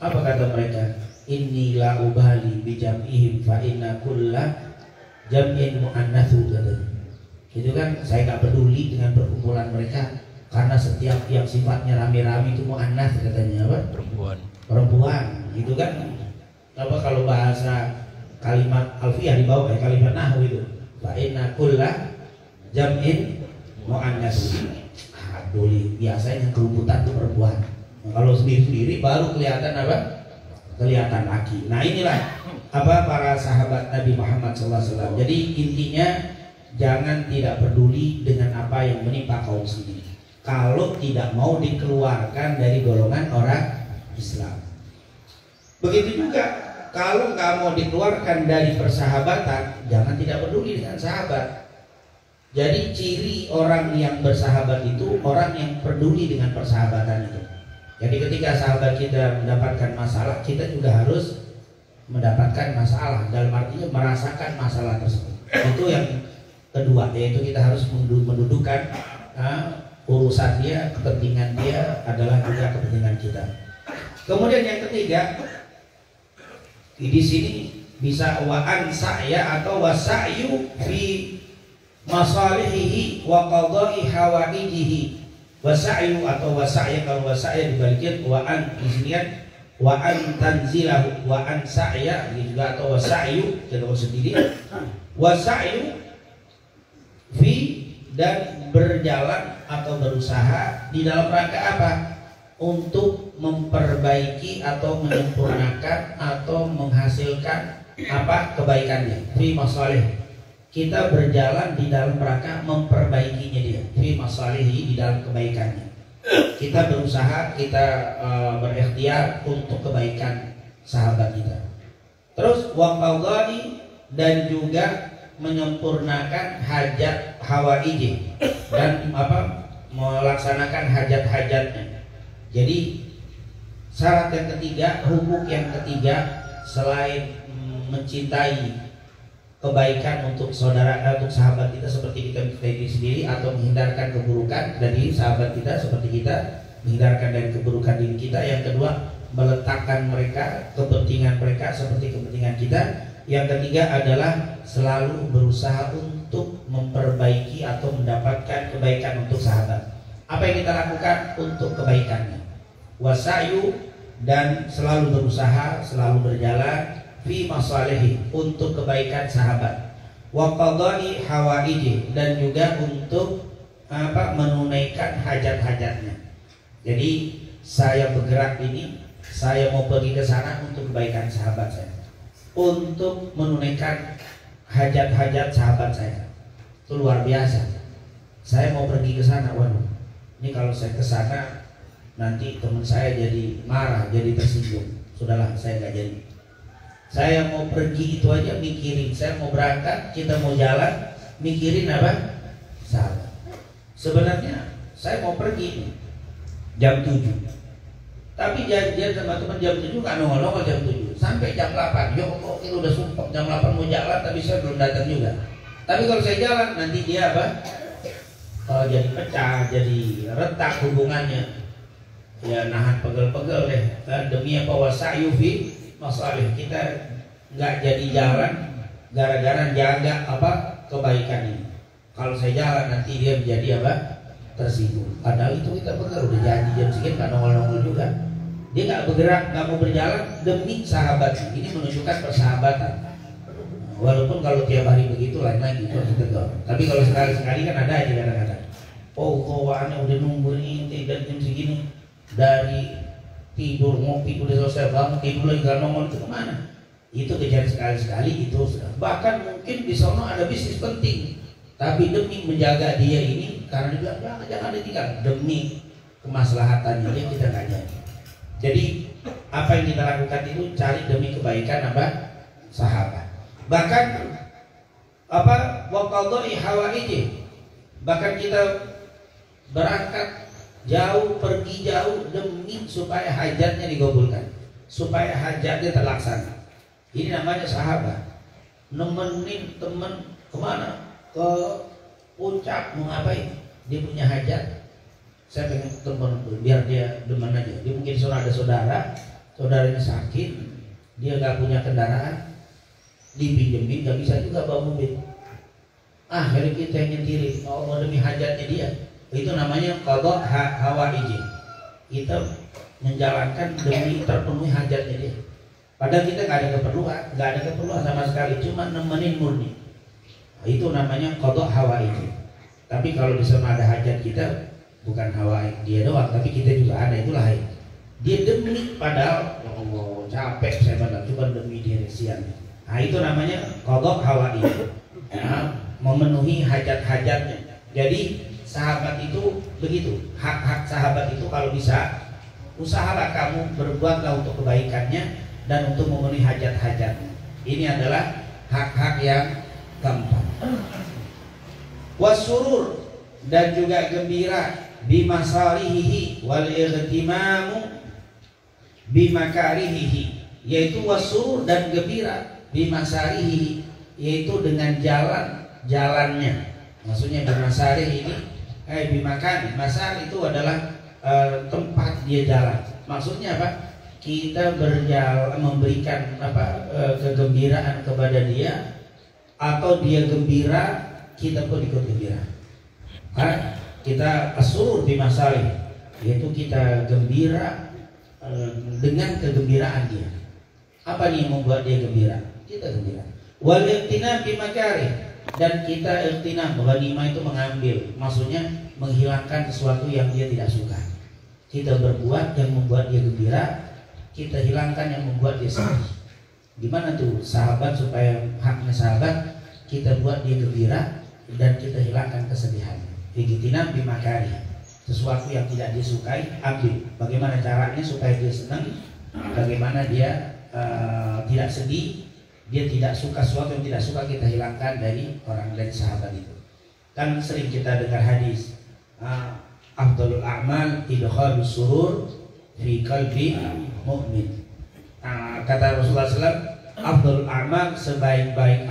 Speaker 4: Apa kata mereka? Inni la ubali bijam'ihim fa inna kulla jam'in mu'annatsu katanya. Itu kan saya nggak peduli dengan perkumpulan mereka karena setiap yang sifatnya rame-rame itu mu'annats katanya apa? Perempuan. Itu kan apa kalau bahasa kalimat alfiyah di bawah ya, kalimat nahwu itu. Fa inna kulla jam'in mu'annats. Boleh, biasanya yang kerubutan itu perempuan. Nah, kalau sendiri-sendiri baru kelihatan apa? Kelihatan laki. Nah inilah apa para sahabat Nabi Muhammad SAW. Jadi intinya jangan tidak peduli dengan apa yang menimpa kaum muslimin. Kalau tidak mau dikeluarkan dari golongan orang Islam. Begitu juga kalau nggak mau dikeluarkan dari persahabatan, jangan tidak peduli dengan sahabat. Jadi ciri orang yang bersahabat itu orang yang peduli dengan persahabatan itu. Jadi ketika sahabat kita mendapatkan masalah, kita juga harus mendapatkan masalah, dalam artinya merasakan masalah tersebut. Itu yang kedua, yaitu kita harus mendudukan urusan dia, kepentingan dia adalah juga kepentingan kita. Kemudian yang ketiga, di sini bisa wa'an sa'ya atau wasa'yu fi masalihihi wa qadai hawaijihi. Wasa'yu atau wasa'ya, kalau wasa'ya dibalikin wa'an, di sini kan wa'an tanzilahu, wa'an sa'ya juga, atau wasa'yu kalau sendiri. Wasa'yu fi, dan berjalan atau berusaha di dalam rangka apa? Untuk memperbaiki atau menyempurnakan atau menghasilkan apa? Kebaikannya. Fi masalih, kita berjalan di dalam rangka memperbaikinya dia. Fi masalihi, di dalam kebaikannya. Kita berusaha, kita berikhtiar untuk kebaikan sahabat kita. Terus wa qadai, dan juga menyempurnakan hajat hawaiji, dan melaksanakan hajat-hajatnya. Jadi syarat yang ketiga, hukuk yang ketiga, selain mencintai kebaikan untuk saudara, untuk sahabat kita seperti kita mencintai diri sendiri, atau menghindarkan keburukan dari sahabat kita seperti kita menghindarkan dari keburukan diri kita. Yang kedua, meletakkan mereka, kepentingan mereka seperti kepentingan kita. Yang ketiga adalah selalu berusaha untuk memperbaiki atau mendapatkan kebaikan untuk sahabat. Apa yang kita lakukan untuk kebaikannya? Wasa'yu, dan selalu berusaha, selalu berjalan fi masalihi, untuk kebaikan sahabat. Wa qadai hawaiji, dan juga untuk menunaikan hajat-hajatnya. Jadi saya bergerak ini, saya mau pergi ke sana untuk kebaikan sahabat saya, untuk menunaikan hajat-hajat sahabat saya. Itu luar biasa. Saya mau pergi ke sana, waduh, ini kalau saya ke sana nanti teman saya jadi marah, jadi tersinggung. Sudahlah, saya nggak jadi. Saya mau pergi itu aja mikirin, saya mau berangkat, kita mau jalan, mikirin apa? Sahabat. Sebenarnya saya mau pergi jam 7, tapi janjian sama teman jam 7 kan nongol-nongol jam 7 sampai jam 8. Yo kok itu udah sumpah jam 8 mau jalan, tapi saya belum datang juga. Tapi kalau saya jalan nanti dia apa? Jadi pecah, jadi retak hubungannya. Ya nahan pegel-pegel deh. Demi apa? Wasa'yu fi masalih, kita nggak jadi jalan gara-gara jaga apa? Kebaikan ini. Kalau saya jalan nanti dia menjadi apa? Tersinggung. Padahal itu kita pegel, udah janji jam sekian kan nongol-nongol juga. Dia nggak bergerak, nggak mau berjalan demi sahabat. Ini menunjukkan persahabatan. Walaupun kalau tiap hari begitu lain lagi, itu ditegur. Tapi kalau sekali-sekali kan ada aja kadang-kadang. Oh, kawannya udah nunggu ini dan jam segini, dari tidur ngopi udah selesai, bangun tidur lagi nggak nongol, itu kemana? Itu kejadian sekali-sekali itu sudah. Bahkan mungkin di sana ada bisnis penting, tapi demi menjaga dia ini, karena dia bilang jangan ditinggal, demi kemaslahatannya dia kita nggak jadi. Jadi apa yang kita lakukan itu cari demi kebaikan apa? Sahabat. Bahkan apa? Wa qadai hawaiji. Bahkan kita berangkat jauh, pergi jauh demi supaya hajatnya dikabulkan, supaya hajatnya terlaksana. Ini namanya sahabat. Nemenin teman kemana? Ke puncak mau ngapain? Dia punya hajat. Saya pengen teman biar dia demen aja. Dia mungkin ada saudaranya sakit, dia nggak punya kendaraan, dipinjemin, nggak bisa juga bawa mobil. Hari kita yang nyetirin, mau demi hajatnya dia. Itu namanya qadha hawaiji. Kita menjalankan demi terpenuhi hajatnya dia. Padahal kita nggak ada keperluan sama sekali, cuma nemenin murni. Itu namanya qadha hawaiji. Tapi kalau di sana ada hajat kita, bukan hawaij dia doang, tapi kita juga ada, itu lain. Dia demi, padahal ya Allah capek saya bilang, cuma demi diri siang. Nah itu namanya qadha hawaiji. Memenuhi hajat-hajatnya. Jadi sahabat itu begitu, hak-hak sahabat itu kalau bisa usahalah kamu berbuatlah untuk kebaikannya dan untuk memenuhi hajat-hajatnya. Ini adalah hak-hak yang gampang. Wasurur, dan juga gembira bimasarihi wal ihtimamu bimakarihi, yaitu wasurur dan gembira bimasarihi, yaitu dengan jalannya. Maksudnya bermasari ini bimakan, masar itu adalah tempat dia jalan. Maksudnya apa? Kita berjalan memberikan kegembiraan kepada dia, atau dia gembira kita pun ikut gembira. Kita asurur bimasari, yaitu kita gembira dengan kegembiraan dia. Apa nih yang membuat dia gembira? Kita gembira. Wal iqtina bimakari, dan kita iqtina, ghanimah itu mengambil, maksudnya menghilangkan sesuatu yang dia tidak suka. Kita berbuat yang membuat dia gembira, kita hilangkan yang membuat dia sedih. Gimana tuh sahabat supaya haknya sahabat kita buat dia gembira dan kita hilangkan kesedihan. Iqtina bimakari, sesuatu yang tidak disukai ambil. Bagaimana caranya supaya dia senang? Bagaimana dia tidak sedih? Dia tidak suka sesuatu yang tidak suka, kita hilangkan dari orang, dari sahabat itu. Kan sering kita dengar hadis afdhalul a'mal idkhalus surur fi qalbi mu'min. Kata Rasulullah SAW, afdhalul a'mal, sebaik-baik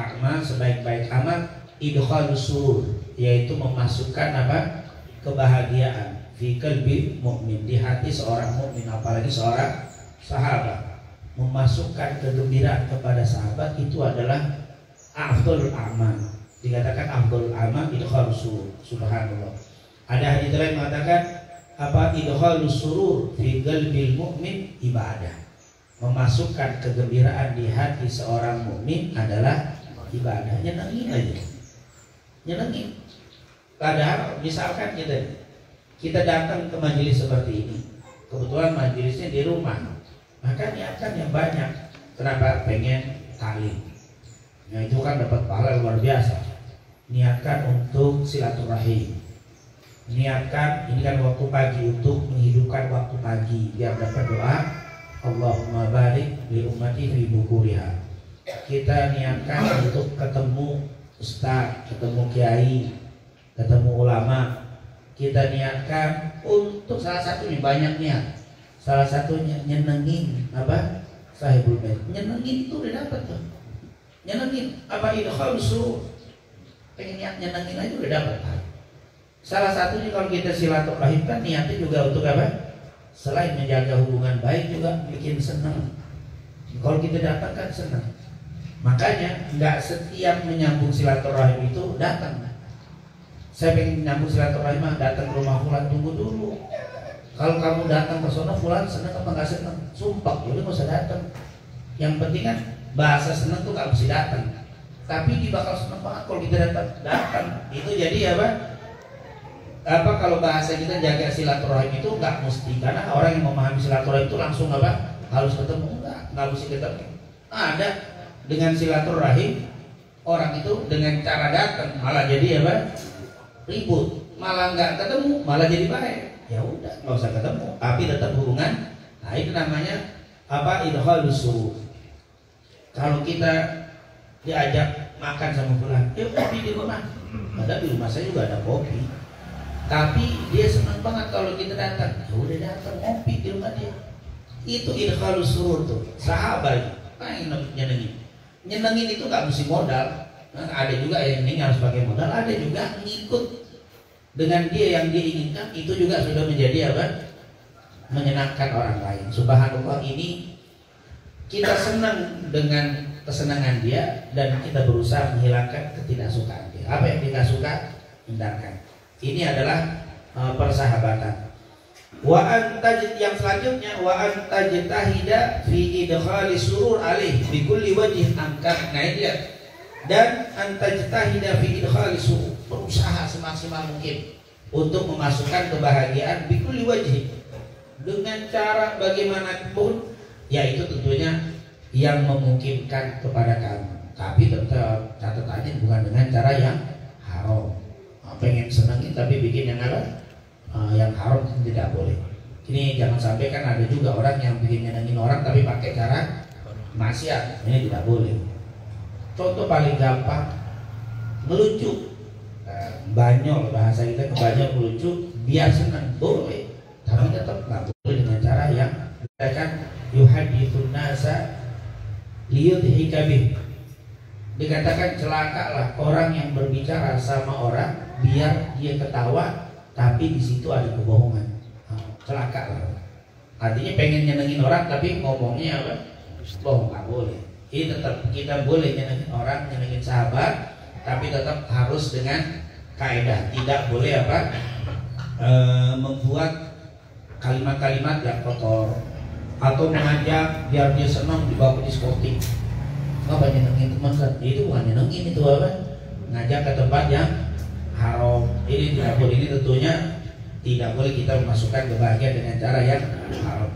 Speaker 4: amal idkhalus surur, yaitu memasukkan apa? Kebahagiaan fi qalbi mu'min, di hati seorang mukmin, apalagi seorang sahabat. Memasukkan kegembiraan kepada sahabat itu adalah afdhalul amal. Dikatakan afdhalul amal idkhalus surur. Subhanallah. Ada hadis lain mengatakan apa? Idkhalus surur fi qalbil mu'min ibadah. Memasukkan kegembiraan di hati seorang mukmin adalah ibadah. Nyenengin aja. Nyenengin. Padahal misalkan kita datang ke majelis seperti ini. Kebetulan majelisnya di rumah. Maka niatkan yang banyak. Kenapa? Pengen talim. Nah itu kan dapat pahala luar biasa. Niatkan untuk silaturahim. Niatkan, ini kan waktu pagi, untuk menghidupkan waktu pagi biar dapat doa Allahumma barik li ummati fi bukuriha. Kita niatkan untuk ketemu ustaz, ketemu kiai, ketemu ulama. Kita niatkan untuk salah satunya, banyak niat. Salah satunya nyenengin apa? Sahibul bait. Nyenengin itu udah dapat tuh. Nyenengin apa? Idkhalus surur. Pengen niat nyenengin aja udah dapat. Salah satunya kalau kita silaturahim kan niatnya juga untuk apa? Selain menjaga hubungan baik juga bikin senang. Kalau kita datang kan senang. Makanya nggak setiap menyambung silaturahim itu datang. Saya pengen menyambung silaturahim, datang ke rumah fulan, tunggu dulu. Kalau kamu datang ke sana, fulan senang apa nggak senang? Sumpah, jadi nggak usah datang. Yang penting kan bahasa senang tuh nggak mesti datang. Tapi dia bakal senang banget kalau kita datang. Itu jadi apa? Kalau bahasa kita jaga silaturahim itu nggak mesti, karena orang yang memahami silaturahim itu langsung apa? Harus ketemu, nggak mesti ketemu. Ada dengan silaturahim orang itu dengan cara datang malah jadi apa? Ribut, malah nggak ketemu, malah jadi baik. Ya udah, nggak usah ketemu, tapi tetap hubungan. Nah itu namanya apa? Idkhalus surur. Kalau kita diajak makan sama fulan, yuk kopi di rumah. Padahal di rumah saya juga ada kopi. Tapi dia senang banget kalau kita datang. Ya udah datang kopi di rumah dia. Itu idkhalus surur tuh. Sahabat pengen nyenengin. Nyenengin itu nggak mesti modal. Nah, ada juga yang ini harus pakai modal, ada juga ngikut dengan dia yang diinginkan, itu juga sudah menjadi apa? Menyenangkan orang lain. Subhanallah, ini kita senang dengan kesenangan dia dan kita berusaha menghilangkan ketidaksukaan dia. Apa yang tidak suka, hindarkan. Ini adalah persahabatan. Wa antajid, yang selanjutnya wa antajtahida fi idkhali surur alaih bi kulli wajhin angkat. Nah ini dia. Dan antajtahida fi idkhali surur, berusaha semaksimal mungkin untuk memasukkan kebahagiaan bi kulli wajhin, dengan cara bagaimanapun, yaitu tentunya yang memungkinkan kepada kamu. Tapi tetap catatannya bukan dengan cara yang haram. Pengen senangin tapi bikin yang apa? Yang haram tidak boleh. Ini jangan sampai, kan ada juga orang yang bikin nyenengin orang tapi pakai cara maksiat. Ini tidak boleh. Contoh paling gampang, ngelucu, banyol, bahasa kita kebanyol, ngelucu biar senang boleh, tapi tetap nggak boleh dengan cara yang kan yuhadithun nasa liyudhika bih. Dikatakan celakalah orang yang berbicara sama orang biar dia ketawa, tapi di situ ada kebohongan. Celakalah. Artinya pengen nyenengin orang tapi ngomongnya apa? Bohong, nggak boleh. Ini tetap kita boleh nyenengin orang, nyenengin sahabat, tapi tetap harus dengan kaidah. Tidak boleh apa? Membuat kalimat-kalimat yang kotor atau mengajak biar dia senang dibawa ke diskotik. Apa nyenengin teman kan? Itu bukan nyenengin, itu apa? Ngajak ke tempat yang haram. Ini tidak boleh. Ini tentunya tidak boleh kita memasukkan kebahagiaan dengan cara yang haram.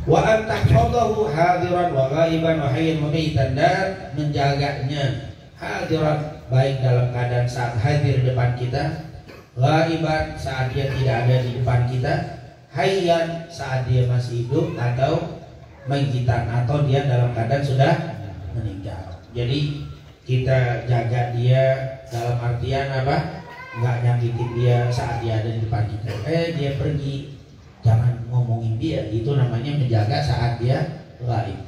Speaker 4: Wa an tahfadhahu hadiran wa ghaiban wa hayyan wa maitan, dan menjaganya hadiran baik dalam keadaan saat hadir di depan kita, ghaiban saat dia tidak ada di depan kita, hayyan saat dia masih hidup, atau maitan atau dia dalam keadaan sudah meninggal. Jadi kita jaga dia dalam artian apa? Nggak nyakitin dia saat dia ada di depan kita. Dia pergi, jangan ngomongin dia. Itu namanya menjaga saat dia ghaib.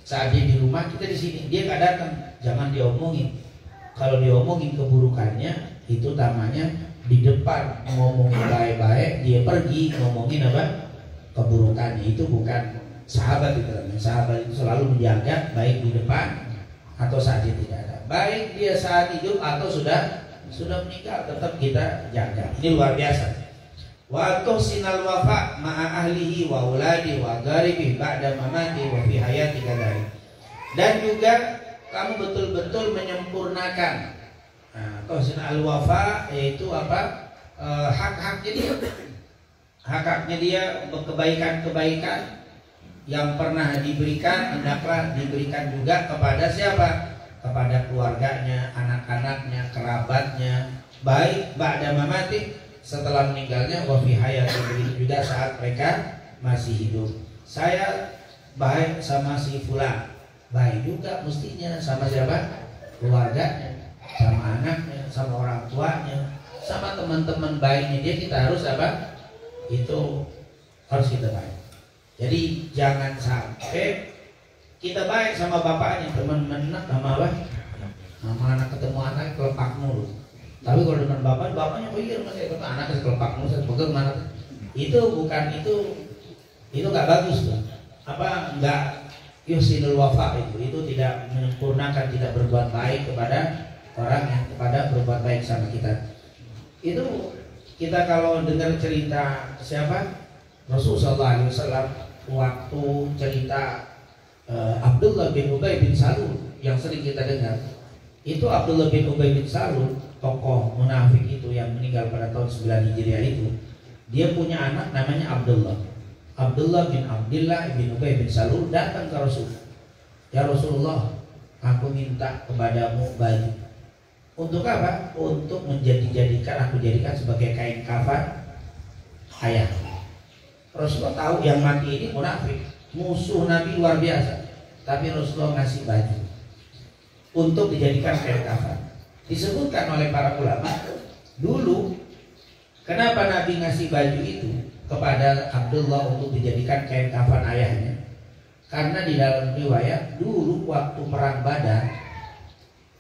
Speaker 4: Saat dia di rumah, kita di sini, dia nggak datang, jangan diomongin. Kalau diomongin keburukannya, itu namanya di depan ngomongin baik-baik, dia pergi ngomongin apa? Keburukannya. Itu bukan sahabat itu. Sahabat itu selalu menjaga baik di depan atau saat dia tidak ada. Baik dia saat hidup atau sudah meninggal, tetap kita jaga. Ini luar biasa. Wa tuhsinal wafa ma'a ahlihi wa uladi wa gharibi ba'da mamati wa fi hayati kadzalik. Dan juga kamu betul-betul menyempurnakan tuhsinal wafa, yaitu apa? Hak-haknya dia. Hak-haknya dia, kebaikan-kebaikan yang pernah diberikan hendaklah diberikan juga kepada siapa? Kepada keluarganya, anak-anaknya, kerabatnya, baik ba'da mamati, setelah meninggalnya, wa fi hayati, begitu juga saat mereka masih hidup. Saya baik sama si fulan, baik juga mestinya sama siapa? Keluarganya, sama anaknya, sama orang tuanya, sama teman-teman baiknya dia, kita harus apa? Itu harus kita baik. Jadi jangan sampai kita baik sama bapaknya, teman-teman sama apa? Sama anak ketemu anak kelepak mulu. Tapi kalau dengan bapaknya pikir masih ketemu anaknya kelepak mulu, saya pegang mana? Itu bukan itu nggak bagus tuh. Apa nggak yusinul wafa, itu tidak menyempurnakan, tidak berbuat baik kepada orang yang berbuat baik sama kita. Itu kita kalau dengar cerita siapa? Rasulullah SAW waktu cerita Abdullah bin Ubay bin Salul yang sering kita dengar. Itu Abdullah bin Ubay bin Salul, tokoh munafik itu yang meninggal pada tahun 9 Hijriah itu. Dia punya anak namanya Abdullah. Abdullah bin Abdullah bin Ubay bin Salul datang ke Rasul. Ya Rasulullah, aku minta kepadamu baju. Untuk apa? Untuk aku jadikan sebagai kain kafan ayah. Rasulullah tahu yang mati ini munafik, musuh Nabi luar biasa, tapi Rasulullah ngasih baju untuk dijadikan kain kafan. Disebutkan oleh para ulama dulu, kenapa Nabi ngasih baju itu kepada Abdullah untuk dijadikan kain kafan ayahnya? Karena di dalam riwayat dulu waktu perang Badar,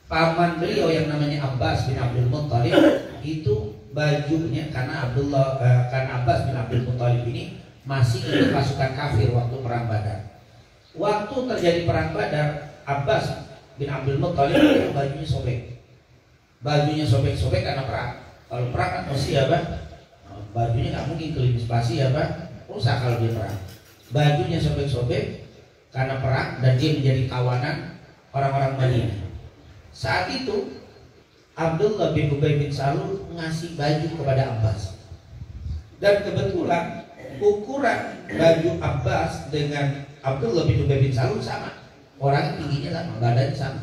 Speaker 4: paman beliau yang namanya Abbas bin Abdul Muttalib itu bajunya, karena Abbas bin Abdul Muttalib ini masih ikut pasukan kafir waktu perang Badar. Waktu terjadi perang Badar, Abbas bin Abdul Muttalib bajunya sobek. Bajunya sobek-sobek karena perang. Kalau perang kan mesti apa? Bajunya nggak mungkin kelimis basi apa? Rusak kalau dia perang. Bajunya sobek-sobek karena perang dan dia menjadi tawanan orang-orang Madinah. Saat itu Abdullah bin Ubay bin Salul ngasih baju kepada Abbas. Dan kebetulan ukuran baju Abbas dengan Abdullah bin Ubay bin Salul sama. Orangnya tingginya sama, badannya sama.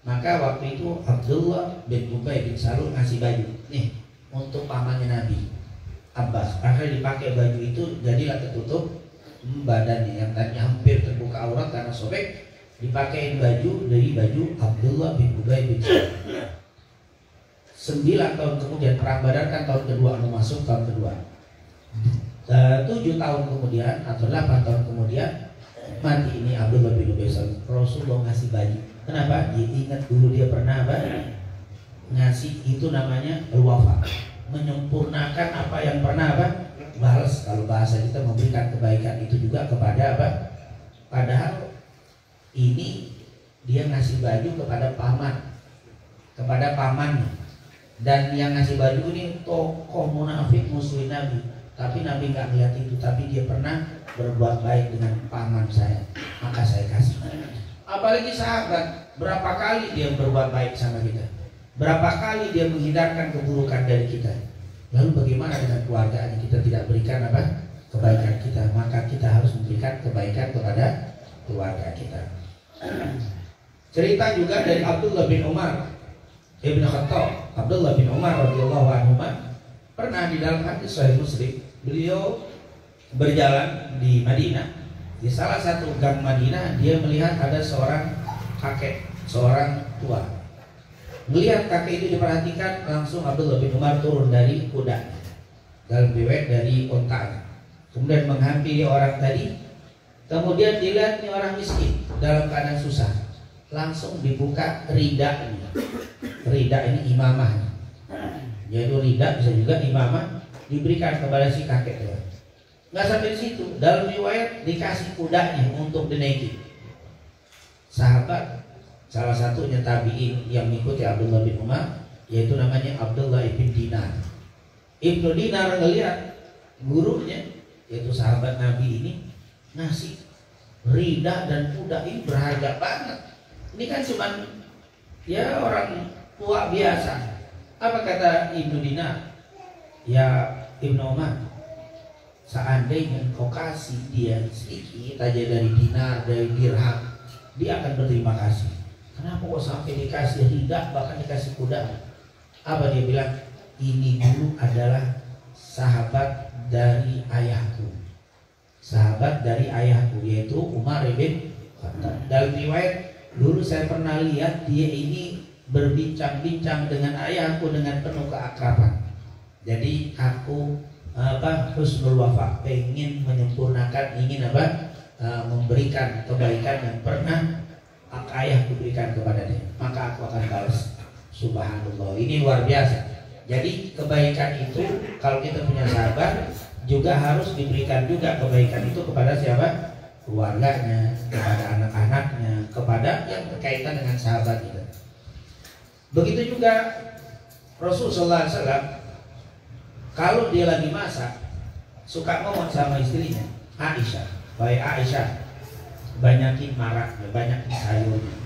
Speaker 4: Maka waktu itu Abdullah bin Ubay bin Salul ngasih baju. Nih, untuk pamannya Nabi Abbas. Akhirnya dipakai baju itu, jadilah tertutup badannya yang tadinya hampir terbuka aurat karena sobek. Dipakai baju dari baju Abdullah bin Ubay bin Salul. 9 tahun kemudian, perang Badar kan tahun kedua, masuk tahun kedua. 7 tahun kemudian atau 8 tahun kemudian mati ini Abdullah bin Ubay Rasulullah ngasih baju. Kenapa? Dia ingat dulu dia pernah ngasih, itu namanya al-wafa, menyempurnakan apa yang pernah balas. Kalau bahasa kita memberikan kebaikan itu juga kepada padahal ini dia ngasih baju kepada pamannya, dan yang ngasih baju ini tokoh munafik musuh Nabi, tapi Nabi nggak melihat itu, tapi dia pernah berbuat baik dengan paman saya, maka saya kasih. Apalagi sahabat, berapa kali dia berbuat baik sama kita, berapa kali dia menghindarkan keburukan dari kita. Lalu bagaimana dengan keluarganya? Kita tidak berikan kebaikan kita, maka kita harus memberikan kebaikan kepada keluarga kita. Cerita juga dari Abdullah bin Umar Ibn Khattab. Abdullah bin Umar radhiyallahu anhu pernah di dalam hadis Sahih Muslim, beliau berjalan di Madinah. Di salah satu gang Madinah dia melihat ada seorang kakek, seorang tua. Melihat kakek itu diperhatikan, langsung Abdullah bin Umar turun dari kuda, dalam riwayat dari onta, kemudian menghampiri orang tadi. Kemudian dilihat ini orang miskin dalam keadaan susah, langsung dibuka ridanya. Rida ini imamah, yaitu rida bisa juga imamah, diberikan kepada si kakek tua. Nggak sampai di situ, dalam riwayat dikasih kudanya untuk dinaiki. Sahabat salah satunya tabi'in yang mengikuti Abdullah bin Umar, yaitu namanya Abdullah ibn Dinar. Ibnu Dinar ngelihat gurunya, yaitu sahabat Nabi ini, ngasih rida dan kuda ini berharga banget. Ini kan cuman ya orang tua biasa. Apa kata Ibnu Dinar? Ya Ibnu Umar, seandainya kau kasih dia sedikit aja dari dinar, dari dirham, dia akan berterima kasih. Kenapa kok sampai dikasih rida, bahkan dikasih kuda? Apa dia bilang? Ini dulu adalah sahabat dari ayahku, sahabat dari ayahku, yaitu Umar bin Khattab. Dalam riwayat, dulu saya pernah lihat dia ini berbincang-bincang dengan ayahku dengan penuh keakraban. Jadi aku husnul wafa, pengen menyempurnakan, ingin memberikan kebaikan yang pernah ayahku berikan kepada dia, maka aku akan balas. Subhanallah, ini luar biasa. Jadi kebaikan itu kalau kita punya sahabat juga harus diberikan juga kebaikan itu kepada siapa? Keluarganya, kepada anak-anaknya, kepada yang berkaitan dengan sahabat kita. Begitu juga Rasulullah SAW, kalau dia lagi masak, suka ngomong sama istrinya, Aisyah, baik Aisyah, banyakin maraknya, banyakin sayurnya,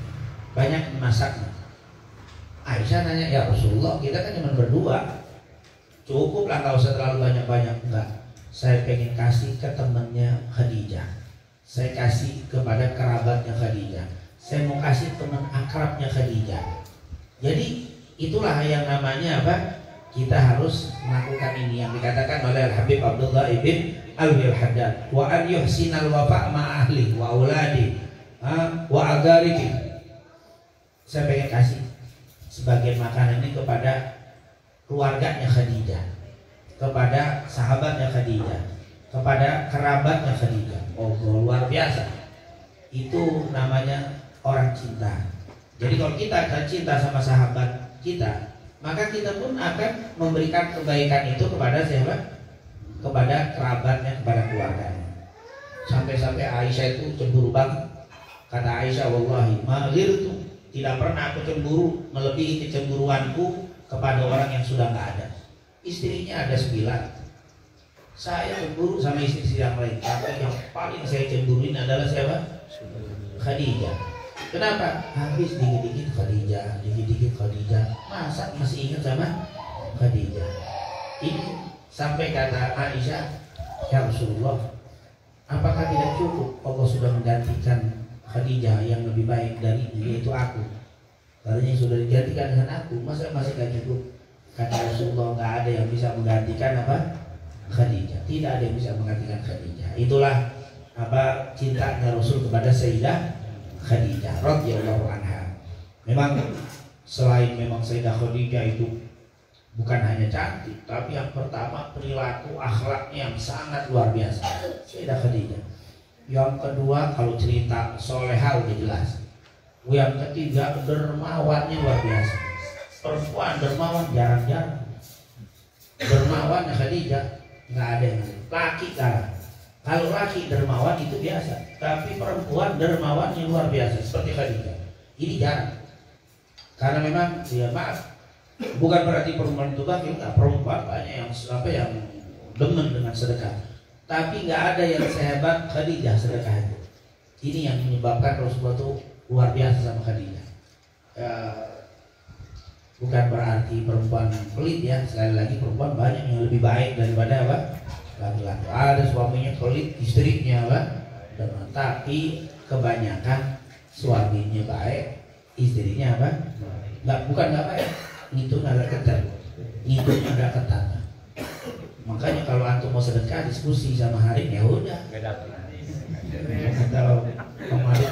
Speaker 4: banyakin masaknya. Aisyah nanya, ya Rasulullah, kita kan cuma berdua, cukuplah, nggak usah terlalu banyak-banyak. Enggak, saya pengen kasih ke temannya Khadijah, saya kasih kepada kerabatnya Khadijah, saya mau kasih teman akrabnya Khadijah. Jadi itulah yang namanya kita harus melakukan ini yang dikatakan oleh Al-Habib Abdullah ibn Al-Haddad, wa an yuhsinal wafa' ma ahli wa auladi wa agaribi. Saya pengen kasih sebagian makanan ini kepada keluarganya Khadijah, kepada sahabatnya Khadijah, kepada kerabatnya Khadijah. Oh, luar biasa. Itu namanya orang cinta. Jadi kalau kita akan cinta sama sahabat kita, maka kita pun akan memberikan kebaikan itu kepada siapa? Kepada kerabatnya, kepada keluarganya. Sampai-sampai Aisyah itu cemburu banget. Kata Aisyah, wallahi ma ghirtu, tidak pernah aku cemburu melebihi kecemburuanku kepada orang yang sudah nggak ada. Istrinya ada 9. Saya cemburu sama istri yang lain, tapi yang paling saya cemburuin adalah siapa? Khadijah. Kenapa? Habis dikit-dikit Khadijah, dikit-dikit Khadijah. Masa masih ingat sama Khadijah? Ini sampai kata Aisyah, ya Rasulullah, apakah tidak cukup Allah sudah menggantikan Khadijah yang lebih baik dari yaitu aku? Karena sudah digantikan dengan aku, masa masih gak cukup? Kata Rasulullah, nggak ada yang bisa menggantikan Khadijah. Tidak ada yang bisa menggantikan Khadijah. Itulah cintanya Rasul kepada Sayyidah Khadijah radhiyallahu anha. Memang selain memang Sayyidah Khadijah itu bukan hanya cantik, tapi yang pertama perilaku akhlaknya yang sangat luar biasa. Sayyidah Khadijah Yang kedua kalau cerita soleha udah jelas. Yang ketiga dermawannya luar biasa. Perempuan dermawan jarang-jarang. Dermawannya Khadijah nggak ada yang ada. Laki kalah. Kalau laki dermawan itu biasa, tapi perempuan dermawannya luar biasa seperti Khadijah. Ini jarang. Karena memang ya maaf, bukan berarti perempuan itu baik, enggak, perempuan banyak yang demen dengan sedekah. Tapi nggak ada yang sehebat Khadijah sedekah itu. Ini yang menyebabkan Rasulullah itu luar biasa sama Khadijah. Bukan berarti perempuan pelit ya. Sekali lagi perempuan banyak yang lebih baik daripada apa? Laki-laki. Ada suaminya pelit, istrinya apa? Tapi kebanyakan suaminya baik, istrinya apa? Bukan nggak baik. Ngitung agak ketat. Ngitung agak ketat. Makanya kalau antum mau sedekah diskusi sama Harim ya udah. Kalau kemarin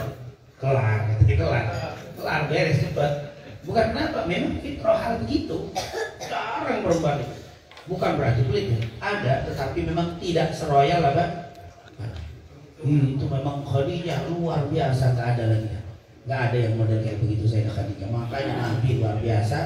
Speaker 4: kelar beres cepat. Bukan kenapa, memang fitrah hal begitu. Jarang perempuan itu. Bukan berarti pelit ya. Ada, tetapi memang tidak seroyal apa? Itu memang Khadijah luar biasa, nggak ada lagi. Nggak ada yang model kayak begitu Sayyidah Khadijah. Makanya Nabi luar biasa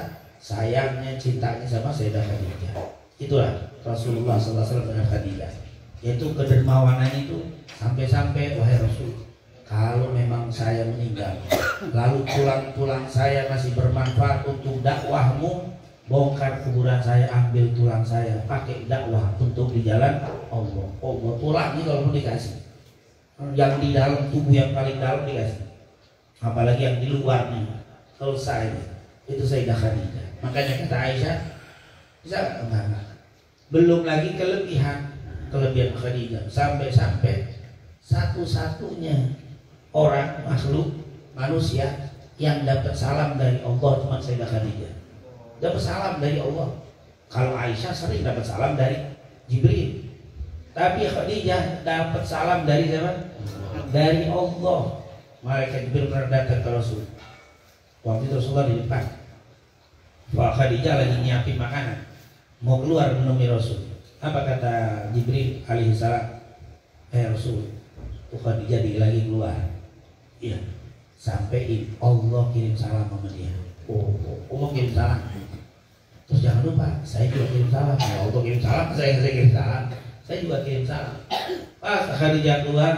Speaker 4: sayangnya, cintanya sama Sayyidah Khadijah. Itulah Rasulullah SAW dengan Khadijah. Yaitu kedermawanan itu sampai-sampai wahai Rasul, kalau memang saya meninggal, lalu tulang-tulang saya masih bermanfaat untuk dakwahmu, bongkar kuburan saya, ambil tulang saya, pakai dakwah untuk di jalan Allah. Allah tulangnya kalau mau dikasih, yang di dalam tubuh yang paling dalam dikasih, apalagi yang di luarnya selesai. Itu Sayyidah Khadijah. Makanya kata Aisyah, bisa enggak. Belum lagi kelebihan Khadijah, sampai-sampai satu-satunya orang makhluk manusia yang dapat salam dari Allah cuma Sayyidah Khadijah. Dapat salam dari Allah. Kalau Aisyah sering dapat salam dari Jibril, tapi Khadijah dapat salam dari siapa? Dari Allah. Malaikat Jibril pernah datang ke Rasul. Waktu itu Rasulullah di depan. Pak Khadijah lagi nyiapin makanan, mau keluar menemui Rasul. Apa kata Jibril alaihissalam? Rasul, Khadijah lagi keluar. Iya, sampein Allah kirim salam sama dia. Allah kirim salam. Terus jangan lupa, saya juga kirim salam. Ya Allah kirim salam, saya kirim salam. Saya juga kirim salam. Pas Khadijah keluar,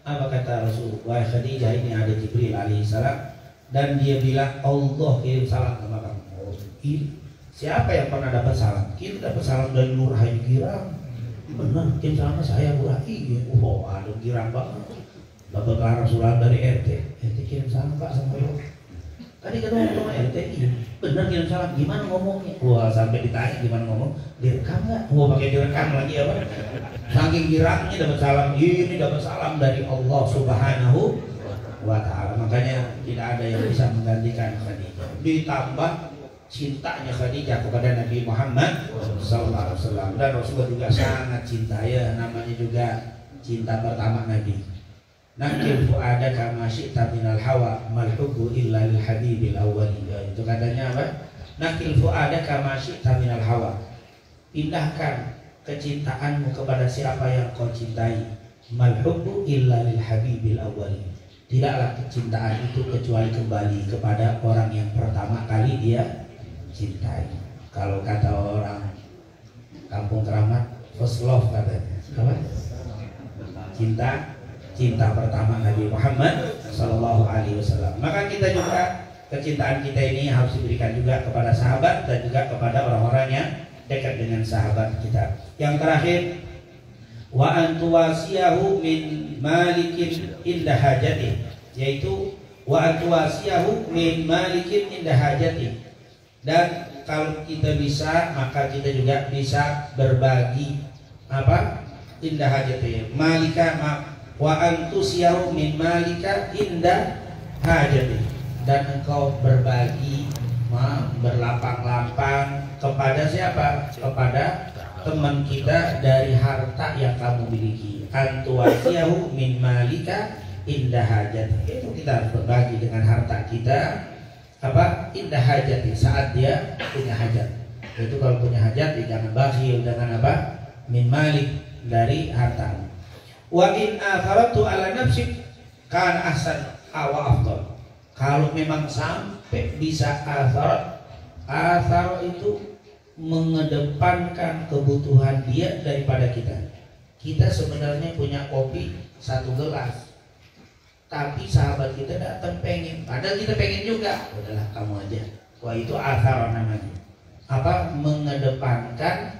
Speaker 4: apa kata Rasul? Wahai Khadijah, ini ada Jibril alaihissalam dan dia bilang Allah kirim salam sama kamu. Siapa yang pernah dapat salam? Kita dapat salam dari Nur Hayu Girang. Benar, kirim salam saya Bu Rai. Aduh girang banget. Dapat Rasulullah dari RT. RT kirim salam Pak sama lo. Tadi kan ngomong sama RT, iya. Benar kirim salam. Gimana ngomongnya? Wah, sampai ditanya gimana ngomong. Direkam nggak? Wah, pakai direkam lagi apa? Saking girangnya dapat salam. Ini dapat salam dari Allah Subhanahu wa Ta'ala. Makanya tidak ada yang bisa menggantikan Khadijah. Ditambah cintanya Khadijah kepada Nabi Muhammad SAW, dan Rasulullah juga sangat cinta ya, namanya juga cinta pertama Nabi. Nakil fu'adaka ma syi'ta minal hawa mal hubbu illa lil habibil awwali. Itu katanya apa? Nakil fu'adaka ma syi'ta minal hawa. Pindahkan kecintaanmu kepada siapa yang kau cintai. Mal hubbu illa lil habibil awwali. Tidaklah kecintaan itu kecuali kembali kepada orang yang pertama kali dia cintai. Kalau kata orang kampung Keramat, first love katanya. Apa? Cinta pertama Nabi Muhammad Sallallahu Alaihi Wasallam. Maka kita juga, kecintaan kita ini harus diberikan juga kepada sahabat dan juga kepada orang-orang yang dekat dengan sahabat kita. Yang terakhir, wa antuwasiyahu min malikin indah hajati, yaitu wa antuwasiyahu min malikin indah hajati. Dan kalau kita bisa, maka kita juga bisa berbagi apa? Indah hajati. Malika wa antusiyahu min malika indah hajati. Dan engkau berbagi, berlapang-lapang kepada siapa? Kepada teman kita dari harta yang kamu miliki. Antuwasiyahu min malika indah hajati. Itu kita harus berbagi dengan harta kita. Apa? Indah hajat, saat dia punya hajat. Itu kalau punya hajat, jangan bakhil dengan apa? Min malik, dari harta. Wa in atharatu ala nafsi kana ahsan awa afdal. Kalau memang sampai bisa athar itu mengedepankan kebutuhan dia daripada kita. Kita sebenarnya punya kopi 1 gelas, tapi sahabat kita datang pengen, padahal kita pengen juga. Udahlah kamu aja. Wah, itu athar namanya. Apa? Mengedepankan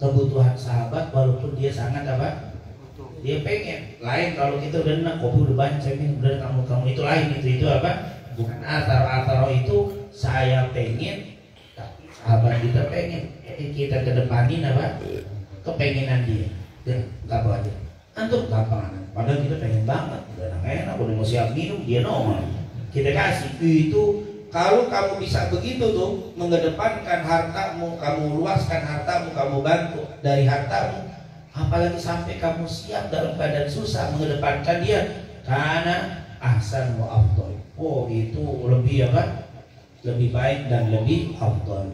Speaker 4: kebutuhan sahabat walaupun dia sangat apa? Dia pengen. Lain kalau kita udah enak, kopi udah banyak, saya minum, udah kamu itu lain, itu apa? Bukan athar itu saya pengen, tapi sahabat kita pengen. Kita kedepanin apa? Kepengenan dia. Ya, gak apa aja. Antum gampang, padahal kita pengen banget, udah enak, udah mau siap minum, dia nongol. Kita kasih. Itu kalau kamu bisa begitu tuh, mengedepankan hartamu, kamu luaskan hartamu, kamu bantu dari hartamu. Apalagi sampai kamu siap dalam keadaan susah mengedepankan dia, karena ahsan wa afdal. Oh, itu lebih apa? Lebih baik dan lebih afdal.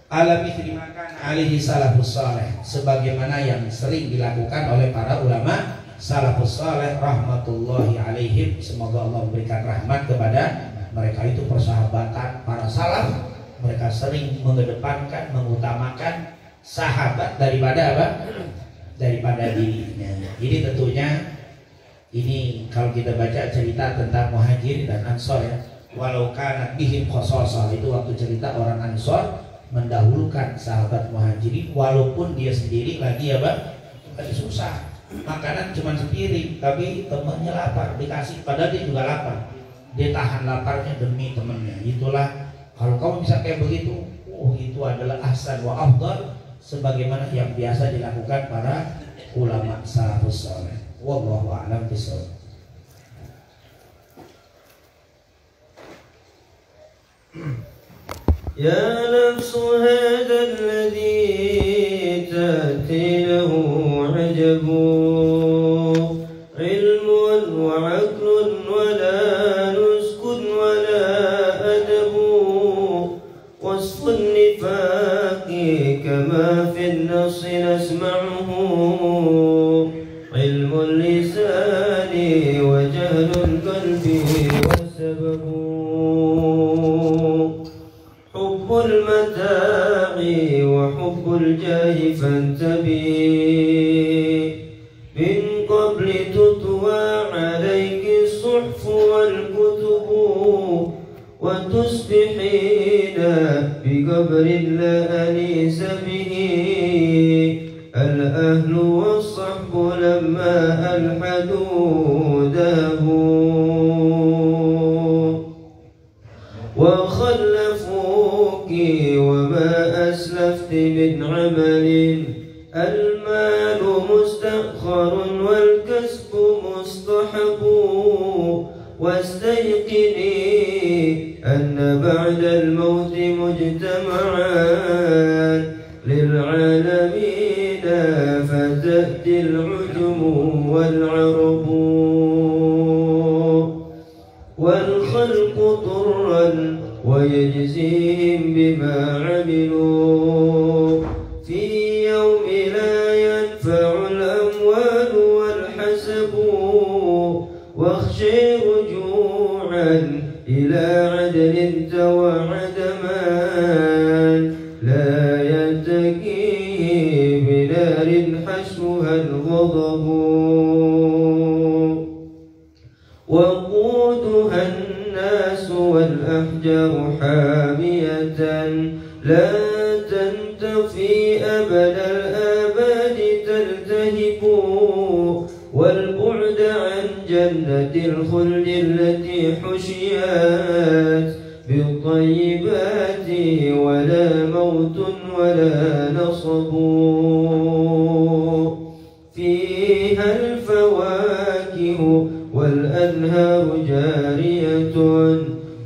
Speaker 4: Ala mithli ma kana alaihi salafus saleh, sebagaimana yang sering dilakukan oleh para ulama salafus saleh rahmatullahi alaihim, semoga Allah memberikan rahmat kepada mereka. Itu persahabatan para salaf, mereka sering mengedepankan, mengutamakan sahabat daripada apa? Daripada dirinya. Jadi tentunya ini kalau kita baca cerita tentang Muhajirin dan Ansor ya, walau kana bihim khososah, itu waktu cerita orang Ansor mendahulukan sahabat Muhajirin walaupun dia sendiri lagi apa? Lagi susah. Makanan cuma sepiring, tapi temannya lapar, dikasih, padahal dia juga lapar. Dia tahan laparnya demi temannya. Itulah kalau kamu bisa kayak begitu, itu adalah ahsan wa afdal, sebagaimana yang biasa dilakukan para ulama salafus saleh. Wallahu a'lam bishawab.
Speaker 3: يا نفس هذا الذي تأتي له عجب علم وعقل ولا نسك ولا أدب وصف النفاق كما في النص نسمعه علم اللسان وجهل القلب والسبب حب المتاع وحب الجاه فانتبه من قبل تطوى عليك الصحف والكتب وتصبحين بقبر لا أنيس به الأهل والصحب لما ألحدوا دابوا وخلفوك وما أسلفت من عمل المال مستأخر والكسب مستحب واستيقني أن بعد الموت مجتمعان للعالمين فتأتي العجم والعرب والخلق ضرا ويجزيهم بما عملوا في يوم لا ينفع الأموال والحسب واخشي رجوعا إلى عدل توعدمان لا يتقيه بنار حشوها الغضب وقودها الناس والأحجار حامية لا تنتفي أبد الآباد تلتهب والبعد عن جنة الخلد التي حشيت بالطيبات ولا موت ولا نصب فيها الفواكه والأنهار جارية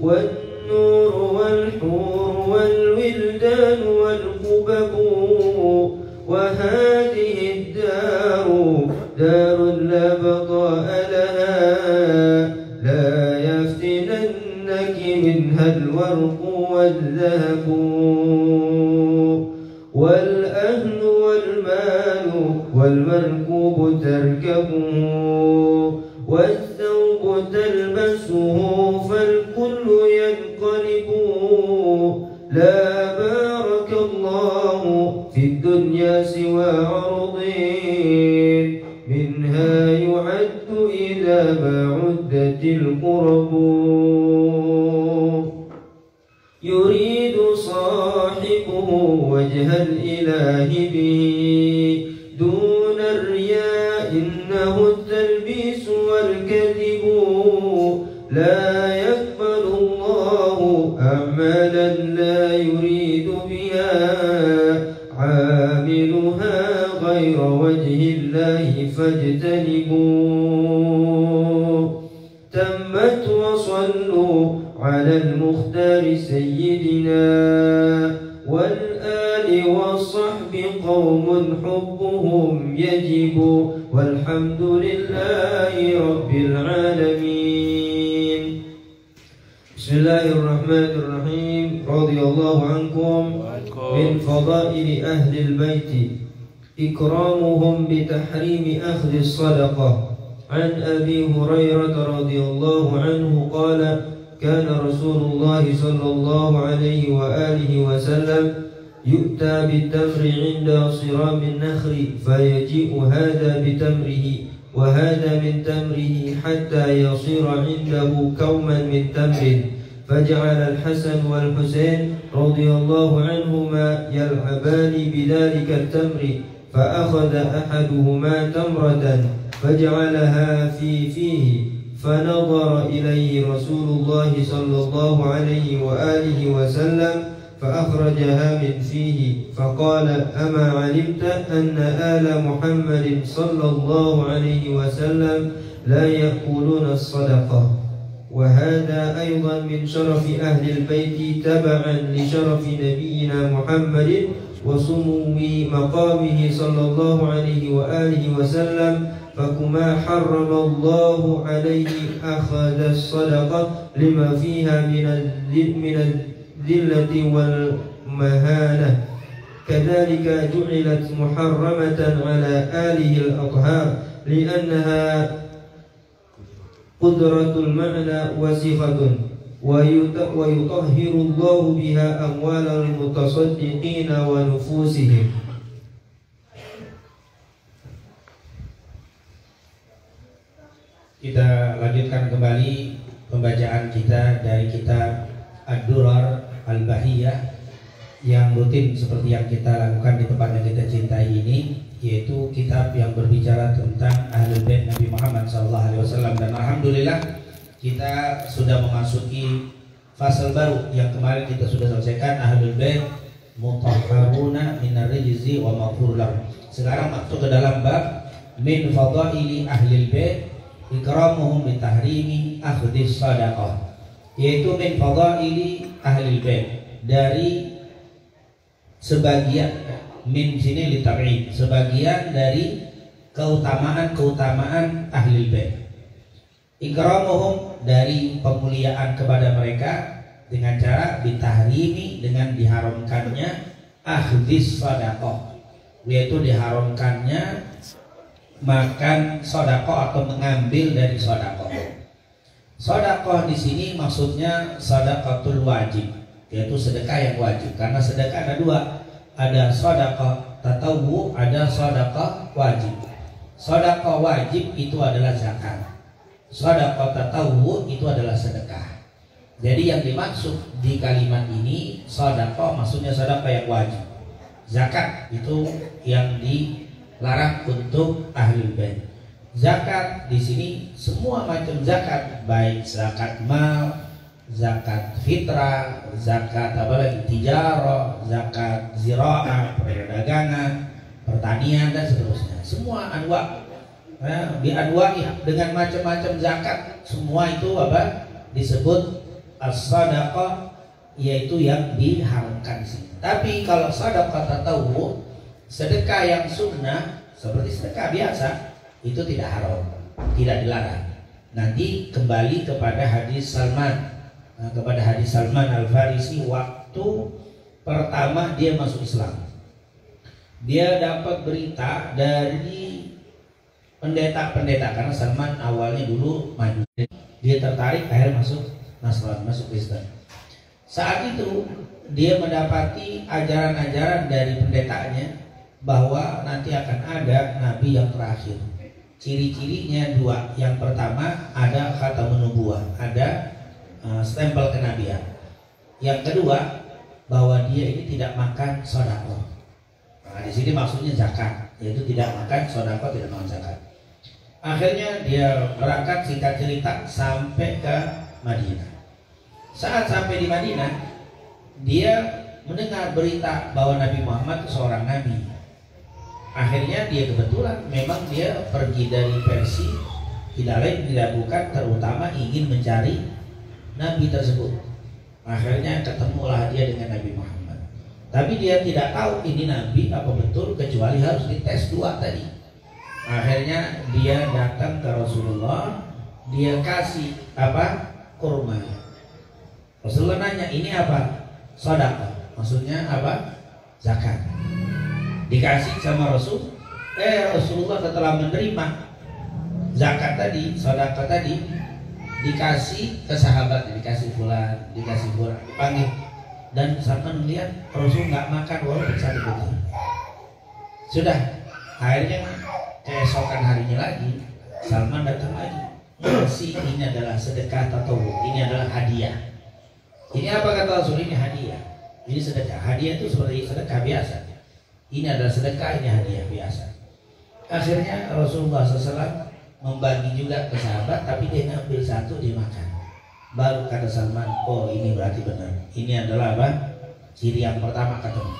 Speaker 3: والنور والحور والولدان والقبب وهذه الدار دار لا بقاء لها لا يفتننك منها الورق والذهب والأهل والمال والمركوب تركبه والثوب تلبسه فالكل ينقلب لا بارك الله في الدنيا سوى عرضين منها يعد إذا ما عدت القرب يريد صاحبه وجه الإله به دون الرياء إنه التلبيس والكذب لا يقبل الله أعمالا لا يريد بها عاملها غير وجه الله فاجتنبوا تمت وصلوا على المختار سيدنا والآل والصحب قوم حبهم يجب والحمد لله رب العالمين. بسم الله الرحمن الرحيم. رضي الله عنكم من فضائل أهل البيت إكرامهم بتحريم أخذ الصدقة. عن أبي هريرة رضي الله عنه قال كان رسول الله صلى الله عليه وآله وسلم يؤتى بالتمر عند صرام النخل فيجيء هذا بتمره وهذا من تمره حتى يصير عنده كوما من تمر فجعل الحسن والحسين رضي الله عنهما يلعبان بذلك التمر فأخذ أحدهما تمرة فجعلها في فيه فنظر إليه رسول الله صلى الله عليه وآله وسلم فأخرجها من فيه فقال أما علمت أن آل محمد صلى الله عليه وسلم لا يأكلون الصدقة. وهذا أيضا من شرف أهل البيت تبعا لشرف نبينا محمد وسمو مقامه صلى الله عليه وآله وسلم فكما حرم الله عليه أخذ الصدقة لما فيها من الذلة والمهانة كذلك جعلت محرمة على آله الأطهار لأنها قدرة المعنى وصفة ويطهر الله بها أموال المتصدقين ونفوسهم.
Speaker 4: Kita lanjutkan kembali pembacaan kita dari kitab Ad-Durar Al-Bahiyah yang rutin seperti yang kita lakukan di tempat yang kita cintai ini, yaitu kitab yang berbicara tentang Ahlul Bait Nabi Muhammad SAW. Dan alhamdulillah kita sudah memasuki fase baru yang kemarin kita sudah selesaikan, Ahlul Bait mutahharuna minar rijzi wa maghfur lahum. Sekarang masuk ke dalam bab min fadaili Ahlul Bait ikramuhum bitahrimi akhdis sadaqah, yaitu min fadaili Ahlul Bait, dari sebagian min sini litab'id, sebagian dari keutamaan-keutamaan Ahlul Bait. Ikramuhum, dari pemuliaan kepada mereka dengan cara bitahrimi, dengan diharamkannya akhdis sadaqah, yaitu diharamkannya makan sedekah atau mengambil dari sedekah. Sedekah di sini maksudnya sedekatul wajib, yaitu sedekah yang wajib. Karena sedekah ada dua, ada sedekah tatawwu, ada sedekah wajib. Sedekah wajib itu adalah zakat. Sedekah tatawwu itu adalah sedekah. Jadi yang dimaksud di kalimat ini sedekah maksudnya sedekah yang wajib. Zakat itu yang dilarang untuk Ahlul Bait. Zakat di sini semua macam zakat, baik zakat mal, zakat fitrah, zakat apalagi tijarah, zakat ziraah, perdagangan, pertanian dan seterusnya. Semua anwa, di anwa dengan macam-macam zakat, semua itu apa disebut as-sadaqah, yaitu yang diharamkan sih. Tapi kalau sedekah tatawwu, sedekah yang sunnah seperti sedekah biasa, itu tidak haram, tidak dilarang. Nanti kembali kepada hadis Salman, kepada hadis Salman Al-Farisi waktu pertama dia masuk Islam. dia dapat berita dari pendeta-pendeta, karena Salman awalnya dulu maju, dia tertarik, akhirnya masuk Nasrani, masuk Kristen. Saat itu dia mendapati ajaran-ajaran dari pendetanya bahwa nanti akan ada nabi yang terakhir. Ciri-cirinya dua. Yang pertama ada khatamun nubuwah, ada stempel kenabian. Yang kedua bahwa dia ini tidak makan sedekah. Nah, di sini maksudnya zakat, yaitu tidak makan sedekah, tidak makan zakat. Akhirnya dia berangkat, singkat cerita, sampai ke Madinah. Saat sampai di Madinah, dia mendengar berita bahwa Nabi Muhammad itu seorang nabi. Akhirnya dia kebetulan memang dia pergi dari Persia, tidak lain tidak bukan terutama ingin mencari nabi tersebut. Akhirnya ketemulah dia dengan Nabi Muhammad. Tapi dia tidak tahu ini nabi apa betul, kecuali harus dites dua tadi. Akhirnya dia datang ke Rasulullah, dia kasih apa? Kurma. Rasulullah nanya, ini apa? Sedekah. Maksudnya apa? Zakat. Dikasih sama Rasul. Rasulullah setelah menerima zakat tadi, sedekah tadi, dikasih ke sahabat, dikasih fulan, dipanggil. Dan Salman melihat Rasul nggak makan walaupun satu butir. Sudah, akhirnya keesokan harinya lagi Salman datang lagi, ngasih, ini adalah sedekah tatawwu, ini adalah hadiah. Ini apa kata Rasul? Ini hadiah, ini sedekah. Hadiah itu seperti sedekah biasa. Ini adalah sedekah, ini hadiah biasa. Akhirnya Rasulullah SAW membagi juga ke sahabat, tapi dia ngambil satu, dia makan. Baru kata Salman, oh ini berarti benar. Ini adalah apa? Ciri yang pertama katanya.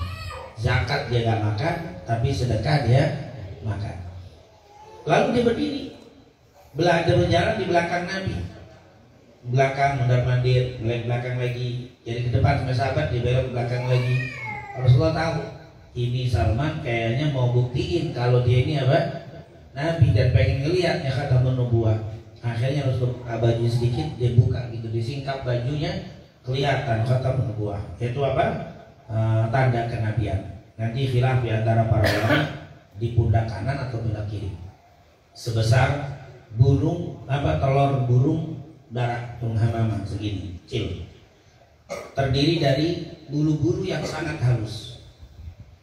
Speaker 4: Zakat dia gak makan, tapi sedekah dia makan. Lalu dia berdiri, belajar berjalan di belakang Nabi. Belakang mundar mandir, belakang lagi, jadi ke depan sama sahabat, dia belok ke belakang lagi. Rasulullah tahu ini Salman kayaknya mau buktiin kalau dia ini apa? Nabi, dan pengen ngelihat ya kata menubuah. Akhirnya harus buka baju sedikit, dia buka gitu, disingkap bajunya, kelihatan kata menubuah. Itu apa? Tanda kenabian. Nanti khilaf di antara para ulama di pundak kanan atau pundak kiri. Sebesar burung apa, telur burung dara, burung hamama segini, kecil. Terdiri dari bulu-bulu yang sangat halus.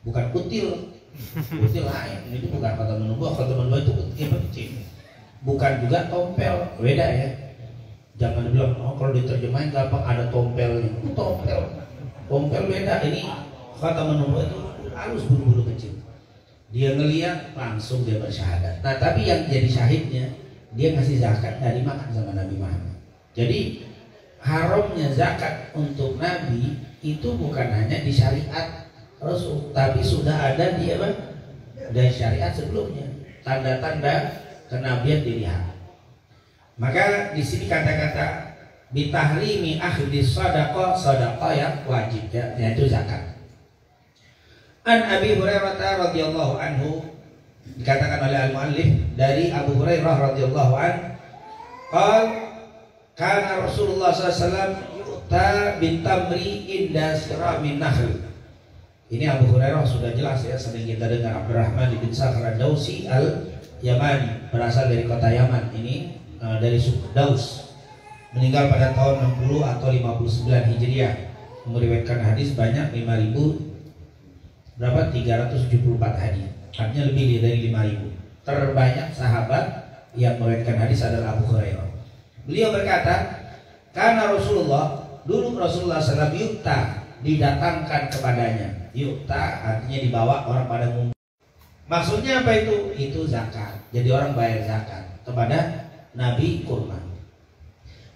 Speaker 4: Bukan kutil, kutil lain. Ini bukan kata menubuah itu kecil. Bukan juga tompel, beda ya. Jangan bilang, oh kalau diterjemahin gampang ada tompelnya. Tompel beda. Ini kata menubuah itu halus, bulu-bulu kecil. Dia ngelihat langsung dia bersyahadat. Nah tapi yang jadi syahidnya, dia ngasih zakat dari makan sama Nabi Muhammad. Jadi haramnya zakat untuk Nabi itu bukan hanya di syariat Rasul, tapi sudah ada di apa? Dari syariat sebelumnya. Tanda-tanda kenabian dilihat. Maka di sini kata-kata bitahrimi akhdhi shadaqah, sedekah yang wajib, yaitu zakat. An Abi Hurairah radhiyallahu anhu, dikatakan oleh al-muallif dari Abu Hurairah radhiyallahu anhu, kana Rasulullah SAW yu'ta bintamri inda siramin nahl. Ini Abu Hurairah sudah jelas ya, sering kita dengar. Abdurrahman bin Sakhr ad-Dausi al-Yamani, berasal dari kota Yaman. Ini dari suku Daus, meninggal pada tahun 60 atau 59 Hijriah. Meriwayatkan hadis banyak, 374 hadis. Artinya lebih dari 5.000. Terbanyak sahabat yang meriwayatkan hadis adalah Abu Hurairah. Beliau berkata, karena dulu Rasulullah SAW yukta, didatangkan kepadanya. Yukta artinya dibawa orang pada umum. Maksudnya apa itu? Itu zakat. Jadi orang bayar zakat kepada Nabi kurma.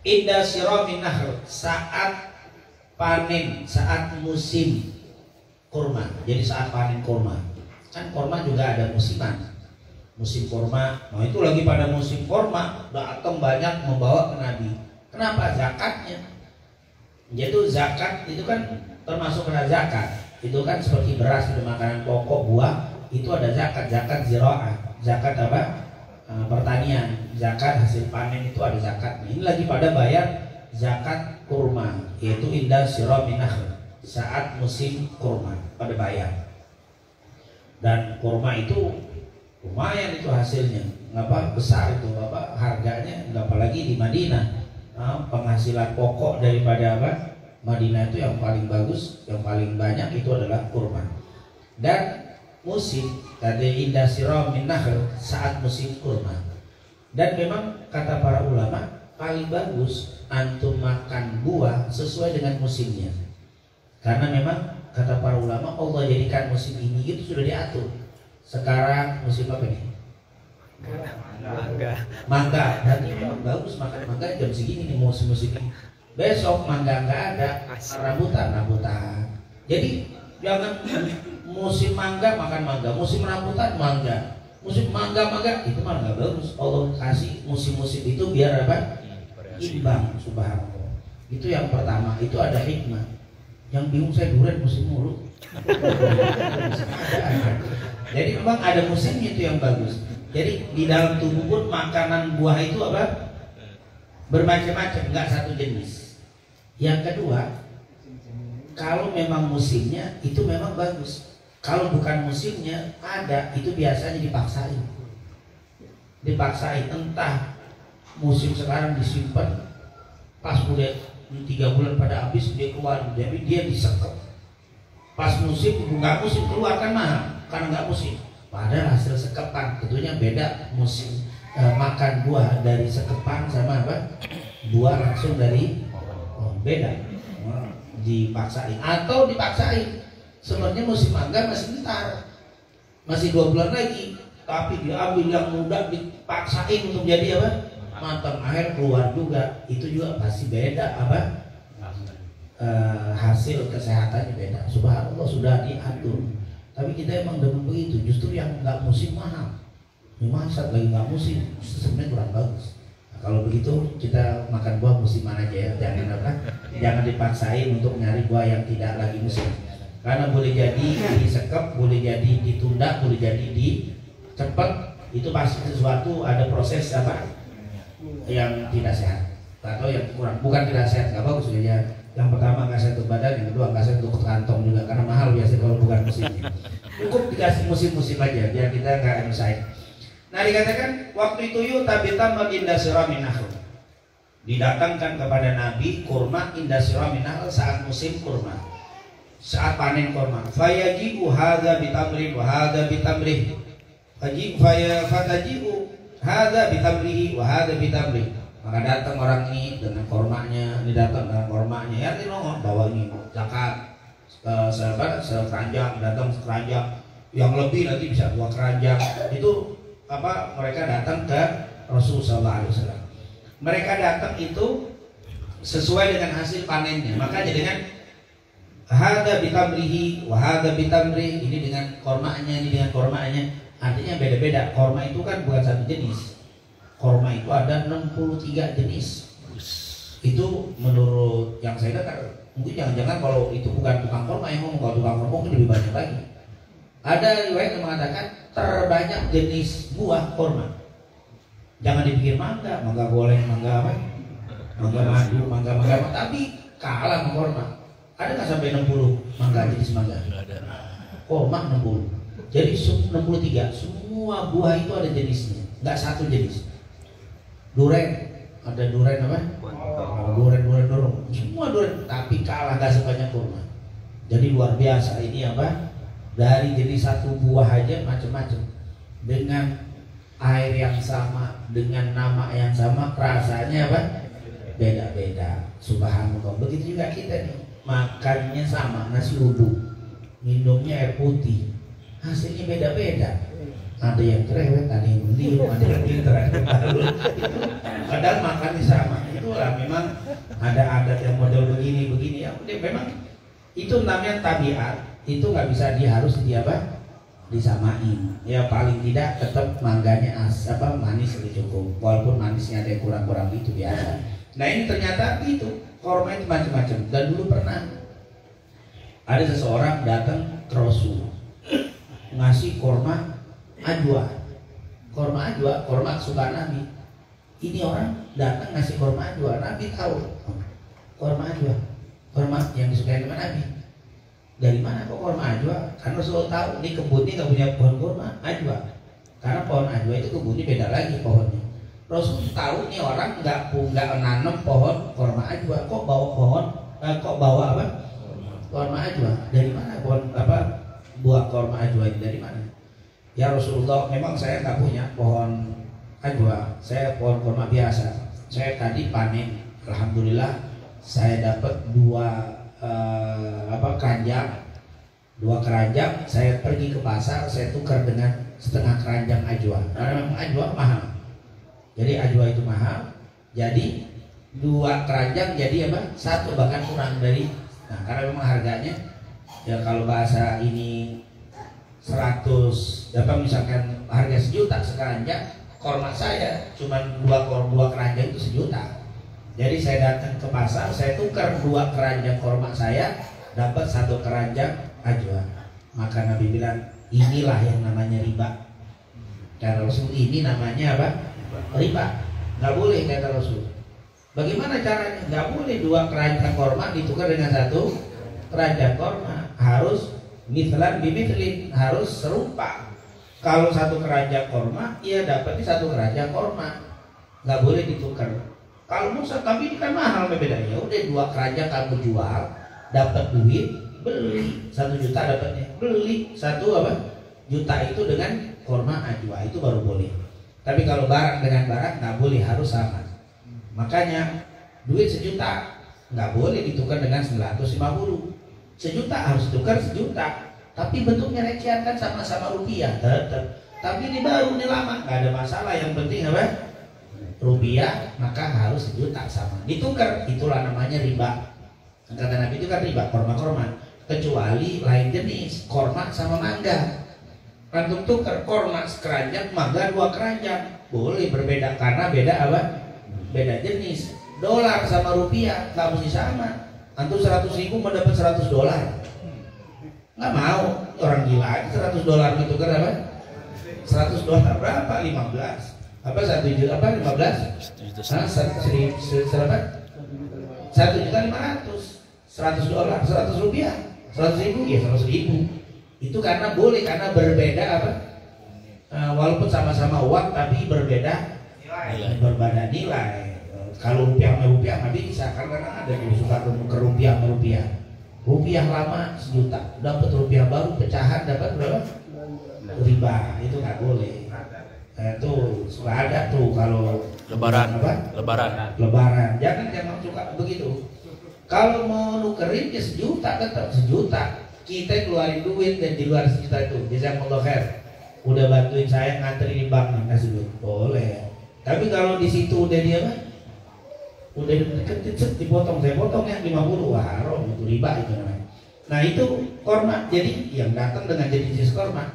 Speaker 4: Inda siramin nahr, saat panen, saat musim kurma. Jadi saat panen kurma. Kan kurma juga ada musiman. Musim kurma. Nah itu lagi pada musim kurma, datang banyak membawa ke Nabi. Kenapa? Zakatnya. Jadi zakat itu kan termasuk kena zakat. Itu kan seperti beras, itu makanan pokok, buah, itu ada zakat. Zakat ziraah, zakat apa? Pertanian, zakat hasil panen itu ada zakat. Ini lagi pada bayar zakat kurma, yaitu inda siramin nahr, saat musim kurma pada bayar. Dan kurma itu lumayan itu hasilnya, besar itu harganya, apalagi di Madinah. Penghasilan pokok daripada Madinah itu yang paling bagus, yang paling banyak itu adalah kurma. Dan musim tadi indah sirah min nahl, saat musim kurma. Dan memang kata para ulama paling bagus antum makan buah sesuai dengan musimnya. Karena memang kata para ulama Allah jadikan musim ini itu sudah diatur. Sekarang musim apa nih? Mangga. Berarti memang bagus makan mangga jam segini nih musim ini. Besok mangga nggak ada, rambutan. Jadi jangan musim mangga makan mangga, musim rambutan mangga, musim mangga itu malah nggak bagus. Allah kasih musim-musim itu biar imbang, subhanallah. Itu yang pertama, itu ada hikmah. Yang bingung saya durian musim mulu. Jadi memang ada musimnya itu yang bagus. Jadi di dalam tubuh pun makanan buah itu bermacam-macam, nggak satu jenis. Yang kedua, kalau memang musimnya itu memang bagus. Kalau bukan musimnya ada, itu biasanya dipaksain. Entah musim sekarang disimpan, pas udah 3 bulan pada habis dia keluar, jadi dia disekep. Pas musim nggak musim keluar kan mahal, karena nggak musim. Padahal hasil sekepan, tentunya beda musim makan buah dari sekepan sama buah langsung dari beda. Dipaksain atau dipaksain. Sebenarnya musim mangga masih bentar, masih 2 bulan lagi, tapi diambil yang muda dipaksain untuk jadi matang, akhir keluar juga. Itu juga pasti beda hasil kesehatannya beda. Subhanallah sudah diatur. Tapi kita emang demen begitu. Justru yang nggak musim mahal. Saat lagi nggak musim sebenarnya kurang bagus. Nah, kalau begitu kita makan buah musiman aja ya. Jangan dipaksain untuk nyari buah yang tidak lagi musim. Karena boleh jadi disekep, boleh jadi ditunda, boleh jadi dicepet. Itu pasti sesuatu ada proses yang tidak sehat atau yang kurang. Bukan tidak sehat, nggak bagus ya. Yang pertama nggak sehat untuk badan, yang kedua nggak sehat untuk kantong juga, karena mahal biasanya kalau bukan musimnya. Cukup dikasih musim-musim aja biar kita nggak insight. Nah dikatakan waktu itu yutabitam inda sirah min nahl, didatangkan kepada Nabi kurma inda sirah min nahl saat musim kurma, saat panen kurma. Fayaji'u hadza bitamrin wa hadza bitamrih, fataji'u hadza bitamrihi wa hadza bitamrih. Maka datang orang ini dengan kormanya, ini datang dengan kormanya. Ya ini nongol bawa ini zakat sekeranjang, datang sekeranjang. Yang lebih nanti bisa 2 keranjang. Itu mereka datang ke Rasulullah SAW. Mereka datang itu sesuai dengan hasil panennya. Makanya dengan hadza bitamrihi wa hadza bitamrih, ini dengan kormanya, ini dengan kormanya. Artinya beda-beda. Korma itu kan bukan satu jenis. Korma itu ada 63 jenis. Itu menurut yang saya dengar. Mungkin jangan-jangan kalau itu bukan tukang korma yang ngomong, kalau tukang korma mungkin lebih banyak lagi. Ada riwayat yang mengatakan terbanyak jenis buah korma. Jangan dipikir mangga boleh, mangga madu, mangga, tapi kalah sama korma. Ada nggak sampai 60 jenis mangga? Korma 60. Jadi 63. Semua buah itu ada jenisnya, nggak satu jenis. Duren, ada duren duren, semua duren, tapi kalah gak sebanyak kurma. Jadi luar biasa ini dari jenis satu buah aja macam-macam, dengan air yang sama, dengan nama yang sama, rasanya beda-beda. Subhanallah. Begitu juga kita nih, makannya sama, nasi uduk, minumnya air putih, hasilnya beda-beda. Ada yang cerewet, ada yang mendiam, ada yang pintar, ada yang balul. Padahal makannya sama. Itulah memang ada adat yang model begini ya. Memang itu namanya tabiat. Itu nggak bisa harus disamain. Ya paling tidak tetap mangganya manis lebih cukup. Walaupun manisnya ada yang kurang-kurang itu biasa. Nah ini ternyata itu korma itu macam-macam. Dan dulu pernah ada seseorang datang ke Rasul ngasih korma ajwa, korma kesukaan Nabi. Ini orang datang ngasih korma ajwa, Nabi tahu korma ajwa, korma yang disukai dengan Nabi. Dari mana kok kurma ajwa? Karena Rasulullah tahu di kebun ini nggak punya pohon kurma ajwa. Karena pohon ajwa itu kebunnya beda lagi pohonnya. Rasul tahu nih orang nggak nanam pohon kurma ajwa, kok bawa apa? Kurma ajwa. Dari mana pohon buah kurma ajwa ini dari mana? Ya Rasulullah, memang saya nggak punya pohon ajwa, saya pohon kurma biasa. Saya tadi panen, alhamdulillah saya dapat dua keranjang. Saya pergi ke pasar, saya tukar dengan setengah keranjang ajwa. Karena memang ajwa mahal. Jadi ajwa itu mahal. Jadi 2 keranjang jadi apa? 1 bahkan kurang dari. Nah, karena memang harganya ya kalau bahasa ini 100, misalkan harga 1 juta sekeranjang, korma saya cuma 2 keranjang itu 1 juta. Jadi saya datang ke pasar, saya tukar 2 keranjang korma saya, dapat 1 keranjang ajwa. Maka Nabi bilang, inilah yang namanya riba. Kata Rasul, ini namanya apa? Riba. Nggak boleh, kata Rasul. Bagaimana caranya? Nggak boleh 2 keranjang korma ditukar dengan 1 keranjang korma. Harus mithlan bimithlin, harus serupa. Kalau 1 keranjang korma, ia dapatnya 1 keranjang korma. Nggak boleh ditukar. Kalau Musa, tapi ini kan mahal bedanya. Udah 2 keranjang kamu jual, dapat duit, beli 1 juta dapatnya. Beli 1 juta itu dengan korma ajwa, itu baru boleh. Tapi kalau barang dengan barang nggak boleh, harus sama. Makanya duit 1 juta nggak boleh ditukar dengan 950. 1 juta harus tukar 1 juta. Tapi bentuknya recehan kan sama-sama rupiah. Tapi ini baru, ini lama, nggak ada masalah. Yang penting apa? Rupiah, maka harus 1 juta sama. Ditukar, itulah namanya riba. Kata Nabi itu kan riba, korma-korma. Kecuali lain jenis, korma sama mangga. Antum tukar korma sekeranjang, mangga 2 keranjang. Boleh berbeda, karena beda apa? Beda jenis. Dolar sama rupiah nggak mesti sama. Antum 100.000 mau dapat 100 dolar. Nggak mau, orang gila aja 100 dolar ditukar apa? 100 dolar berapa? 15. Apa 1 juta apa 15? 1.500.000. 100 dolar, 100 rupiah, 100.000 ya 100.000. Itu karena boleh, karena berbeda apa? Walaupun sama-sama uang tapi berbeda nilai. Kalau rupiah sama rupiah nggak bisa, karena ada yang suka ke rupiah sama rupiah. Rupiah lama 1 juta, dapat rupiah baru pecahan dapat berapa? Riba, itu nggak boleh. Itu sudah ada tuh kalau
Speaker 2: Lebaran.
Speaker 4: apa?
Speaker 2: Lebaran.
Speaker 4: Jangan suka begitu. Kalau mau nukerin ya 1 juta, tetap 1 juta. Kita keluarin duit dan di luar 1 juta itu. Jazakallahu khair. Udah bantuin saya ngantri di bank, kasih duit. Boleh. Tapi kalau di situ udah dia udah deket dipotong, saya potong yang 50, wah haram, itu riba itu namanya. Nah itu korma. Jadi yang datang dengan jenis korma.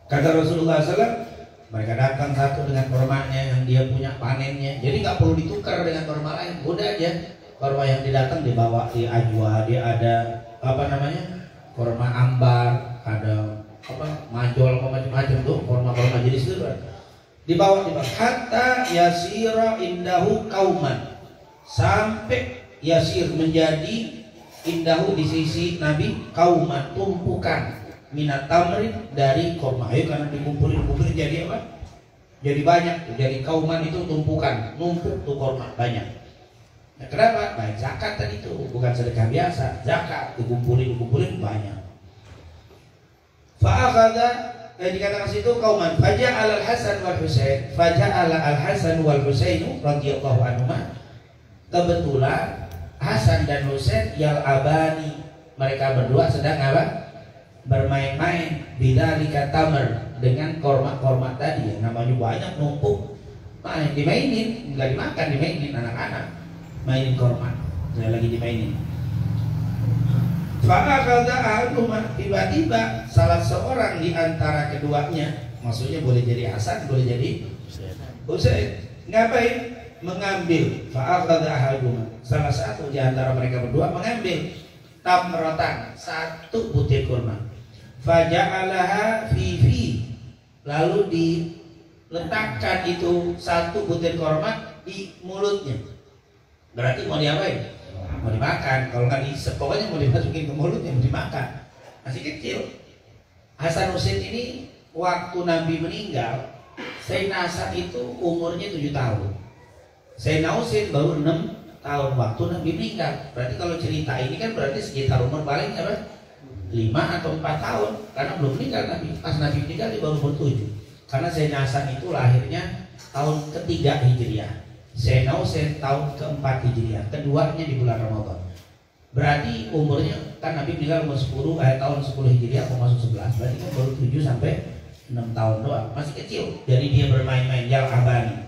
Speaker 4: Kata Rasulullah SAW, mereka datang satu dengan kormanya yang dia punya panennya. Jadi nggak perlu ditukar dengan korma lain. Udah aja korma yang didatang dibawa di ajwa. Dia ada apa namanya? Korma ambar, ada apa? Majol, macam-macam tuh korma-korma jenis itu. Dibawa hatta yasira indahu kauman, sampai yasir menjadi indahu di sisi Nabi kauman, tumpukan minat tamrin dari korma. Ayo karena dikumpulin jadi apa? Jadi banyak. Jadi kauman itu tumpukan, numpuk tuh korma banyak. Nah, kenapa? Nah, zakat tadi itu bukan sedekah biasa, zakat dikumpulin banyak. Fa'akhadha, dikatakan situ kauman. Faja'al al-Hasan wal Husain, faja'al al-Hasan wal Husainu radhiyallahu anhuma. Kebetulan Hasan dan Husain yal'abani, mereka berdua sedang apa? Bermain-main bidzalika tamr, dengan korma-korma tadi. Namanya banyak, numpuk, main dimainin, nggak dimakan, dimainin anak-anak, mainin korma, saya lagi dimainin. Fa'akhadha ahaduhuma, tiba-tiba salah seorang di antara keduanya, maksudnya boleh jadi Hasan, boleh jadi Husain, ngapain? Mengambil. Fa'akhadha ahaduhuma, salah satu di antara mereka berdua mengambil tamratan, 1 butir kurma. Faja'alaha fi, lalu diletakkan itu 1 butir kurma di mulutnya. Berarti mau diapain? mau dimakan, kalau nggak diisep, pokoknya mau dimasukin ke mulutnya, mau dimakan. Masih kecil. Hasan Husain ini waktu Nabi meninggal, Sayyidina Hasan itu umurnya 7 tahun. Sayyidina Husain baru 6 tahun waktu Nabi meninggal. Berarti kalau cerita ini kan berarti sekitar umur paling apa? 5 atau 4 tahun, karena belum meninggal Nabi. Pas Nabi meninggal dia baru umur 7. Karena Sayyidina Hasan itu lahirnya tahun ketiga Hijriah, Sayyidina Husain tahun keempat Hijriah, keduanya di bulan Ramadan. Berarti umurnya kan Nabi meninggal umur 10 tahun 10 Hijriah mau masuk 11. Berarti kan baru 7 sampai 6 tahun doang, masih kecil. Jadi dia bermain-main jal abani.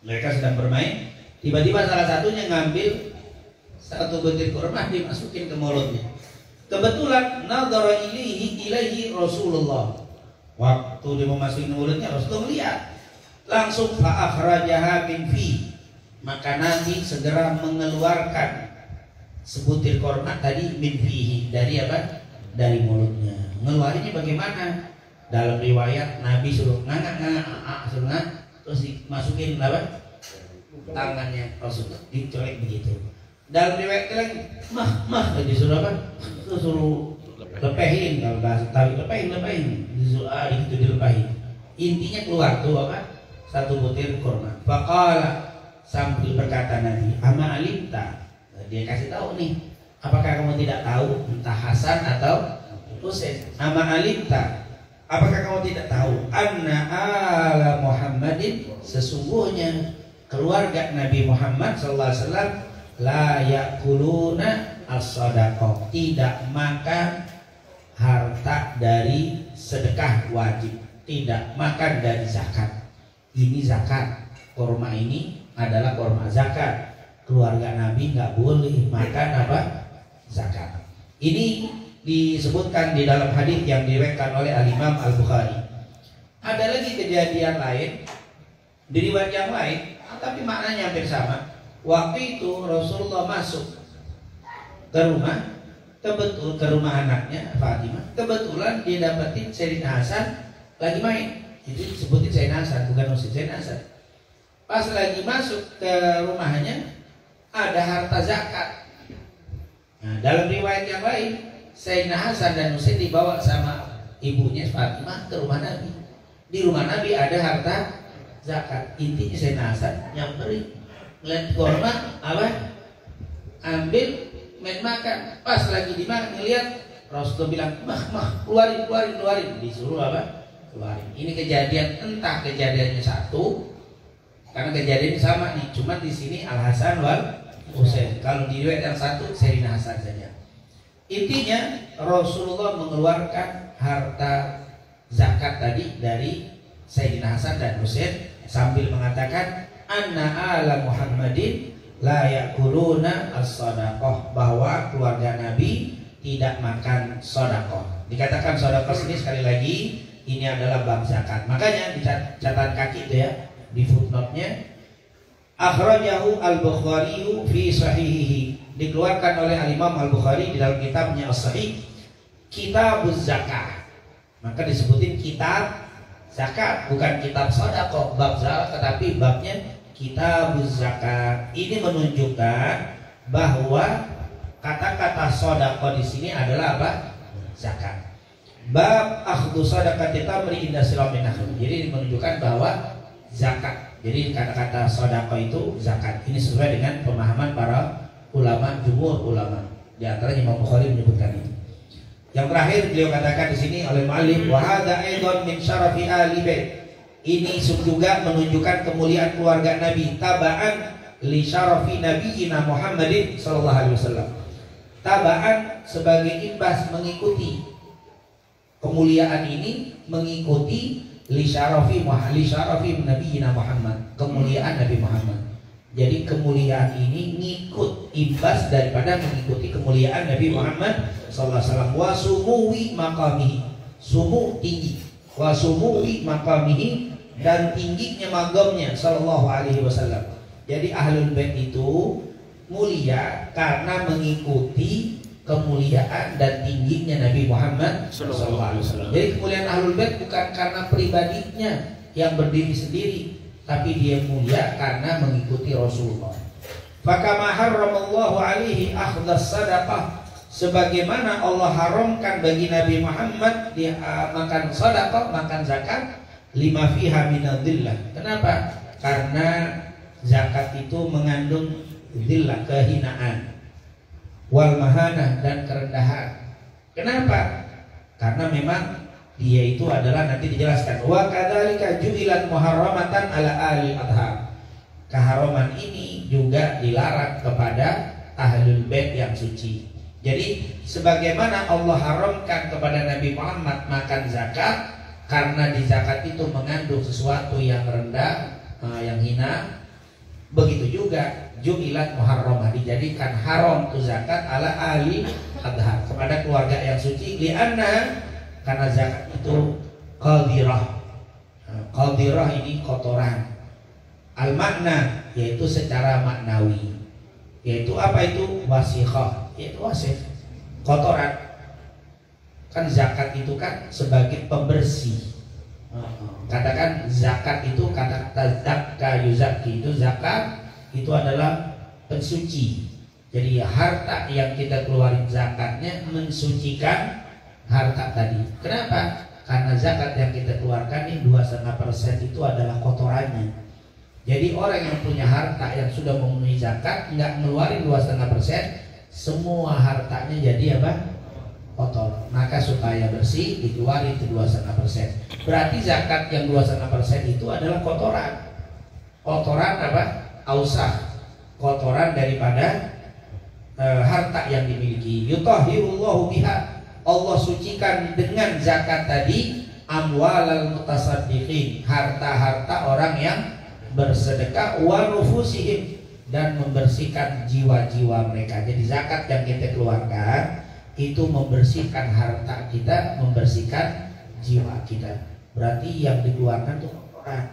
Speaker 4: Mereka sedang bermain, tiba-tiba salah satunya ngambil satu butir kurma dimasukin ke mulutnya. Kebetulan nadhara ilaihi Rasulullah. Waktu dia mau masukin ke mulutnya, Rasulullah melihat. Langsung fa akhrajaha min fi. Maka Nabi segera mengeluarkan sebutir kurma tadi min fihi, dari apa? Dari mulutnya. Ngeluarinnya bagaimana? Dalam riwayat Nabi suruh ngangak, terus dimasukin apa? Tangannya Rasulullah dicolek begitu. Dalam riwayat lagi mah disuruh apa? Suruh lepehin, kalau bahasa tahu lepehin disuruh itu dilepahin. Intinya keluar tuh apa? Satu butir kurma. Faqala, sambil berkata Nabi, ama alimta. Dia kasih tahu nih, apakah kamu tidak tahu entah Hasan atau Husain? Ama alimta, apakah kamu tidak tahu anna ala Muhammadin, sesungguhnya keluarga Nabi Muhammad SAW la yakuluna as-sadaqah, tidak makan harta dari sedekah wajib, tidak makan dari zakat. Ini zakat, kurma ini adalah kurma zakat. Keluarga Nabi nggak boleh makan apa? Zakat. Ini disebutkan di dalam hadis yang diriwayatkan oleh Al-Imam Al-Bukhari. Ada lagi kejadian lain di riwayat yang lain, tapi maknanya hampir sama. Waktu itu Rasulullah masuk ke rumah, ke rumah anaknya Fatimah. Kebetulan dia dapetin Sayyidina Hasan lagi main. Itu disebutin Sayyidina Hasan, bukan Sayyidina Hasan. Pas lagi masuk ke rumahnya, ada harta zakat. Nah, dalam riwayat yang lain, Sayyidina Hasan dan Husain dibawa sama ibunya Fatimah ke rumah Nabi. Di rumah Nabi ada harta zakat. Intinya Sayyidina Hasan nyamperin, ngeliat kurma, apa? Ambil, main makan. Pas lagi dimakan, ngeliat Rasulullah bilang, mah, keluarin. Disuruh apa? Keluarin. Ini kejadian, entah kejadiannya satu, karena kejadian sama nih, cuma di sini Al Hasan wal Husain. Kalau di riwayat yang satu Sayyidina Hasan saja. Intinya Rasulullah mengeluarkan harta zakat tadi dari Sayyidina Hasan dan Husain sambil mengatakan anna ala Muhammadin la yakuluna as-sadaqah, bahwa keluarga Nabi tidak makan sedekah. Dikatakan sedekah ini sekali lagi ini adalah bab zakat. Makanya di catatan kaki itu ya, di footnote-nya, akhrajahu al-Bukhari fi sahihihi, dikeluarkan oleh al-Imam al-Bukhari di dalam kitabnya as-Sahih, Kitabuz Zakah. Maka disebutin kitab zakat, bukan kitab sedekah, bab zakat, tetapi babnya Kitabuz Zakat. Ini menunjukkan bahwa kata-kata sedekah di sini adalah apa? Zakat. Bab akhdhu sadaqati tamri inda silamin nakhl. Jadi menunjukkan bahwa zakat. Jadi kata-kata sedekah itu zakat. Ini sesuai dengan pemahaman para ulama, jumhur ulama. Di antaranya Imam Bukhari menyebutkan ini. Yang terakhir beliau katakan di sini oleh mu'allif, wa hadza aidan min syarafi ahli bait. Ini juga menunjukkan kemuliaan keluarga Nabi, tabaan li syarafi nabiyina Muhammadin sallallahu alaihi wasallam. Tabaan sebagai imbas, mengikuti kemuliaan ini, mengikuti li syarafi nabiyina Muhammad, kemuliaan Nabi Muhammad. Jadi kemuliaan ini ngikut, imbas daripada mengikuti kemuliaan Nabi Muhammad sallallahu alaihi wasallam. Wa sumuwi maqamihi, sumu tinggi, wa sumuwi maqamihi, dan tingginya magamnya sallallahu alaihi wasallam. Jadi ahlul bait itu mulia karena mengikuti kemuliaan dan tingginya Nabi Muhammad sallallahu alaihi wasallam. Jadi kemuliaan ahlul bait bukan karena pribadinya yang berdiri sendiri, tapi dia mulia karena mengikuti Rasulullah. Fakama harramallahu alaihi akhdhas sadaqah, sebagaimana Allah haramkan bagi Nabi Muhammad dia makan sedekah, makan zakat, lima fiha minadillah. Kenapa? Karena zakat itu mengandung zillah, kehinaan, wal mahanah, dan kerendahan. Kenapa? Karena memang dia itu adalah, nanti dijelaskan, wa kadzalika ju'ilat muharramatan ala ahli adhar. Keharaman ini juga dilarang kepada ahlul bait yang suci. Jadi sebagaimana Allah haramkan kepada Nabi Muhammad makan zakat, karena di zakat itu mengandung sesuatu yang rendah, yang hina, begitu juga ju'ilat muharramah, dijadikan haram itu zakat ala ahli adhar, kepada keluarga yang suci, lianna, karena zakat itu qadirah. Qadirah ini kotoran. Al makna, yaitu secara maknawi, yaitu apa itu? Wasikhah, yaitu wasif, kotoran. Kan zakat itu kan sebagai pembersih. Katakan zakat itu, kata-kata zakka yuzaki, itu zakat itu adalah pensuci. Jadi harta yang kita keluarin zakatnya mensucikan harta tadi. Kenapa? Karena zakat yang kita keluarkan ini 2,5% itu adalah kotorannya. Jadi orang yang punya harta yang sudah memenuhi zakat, nggak ngeluarin 2,5%, semua hartanya jadi apa? Kotor. Maka supaya bersih dikeluarin itu 2,5%. Berarti zakat yang 2,5% itu adalah kotoran. Kotoran apa? Ausah. Kotoran daripada harta yang dimiliki. Yutahhirullahu biha, Allah sucikan dengan zakat tadi amwalal mutasaddiqin, harta-harta orang yang bersedekah, wa nufusihim, dan membersihkan jiwa-jiwa mereka. Jadi zakat yang kita keluarkan itu membersihkan harta kita, membersihkan jiwa kita. Berarti yang dikeluarkan itu kotoran.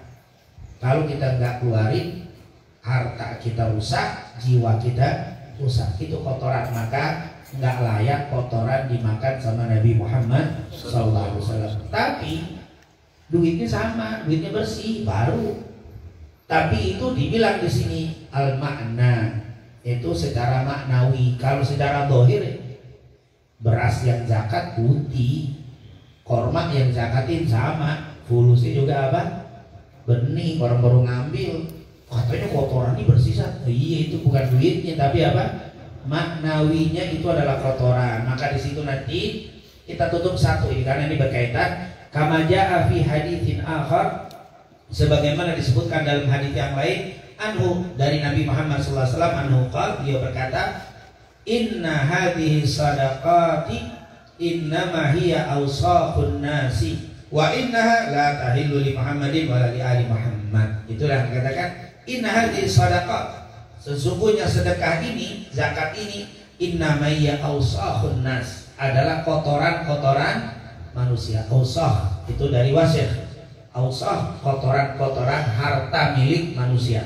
Speaker 4: Kalau kita nggak keluarin, harta kita rusak, jiwa kita rusak, itu kotoran. Maka nggak layak kotoran dimakan sama Nabi Muhammad SAW. Tapi duitnya sama, duitnya bersih, baru. Tapi itu dibilang di sini al makna, itu secara maknawi. Kalau secara zahir, beras yang zakat putih, korma yang zakatin sama, fulusnya juga apa? Benih, orang baru ngambil, katanya kotoran ini bersih. Iya, itu bukan duitnya, tapi apa? Maknawinya itu adalah kotoran. Maka di situ nanti kita tutup satu ini karena ini berkaitan. Kama jaa fi haditsin akhar, sebagaimana disebutkan dalam hadits yang lain, anhu, dari Nabi Muhammad SAW, anhu qala, beliau berkata, inna hadhihi sadaqati innama hiya awsaqun nasi wa innaha la tahillu li Muhammadin wa la li ali Muhammad. Itulah dikatakan inna hadhihi sadaqat, sesungguhnya sedekah ini, zakat ini, innama hiya awsaqun nas, adalah kotoran-kotoran manusia. Awsaq itu dari wasih, awsaq kotoran-kotoran harta milik manusia.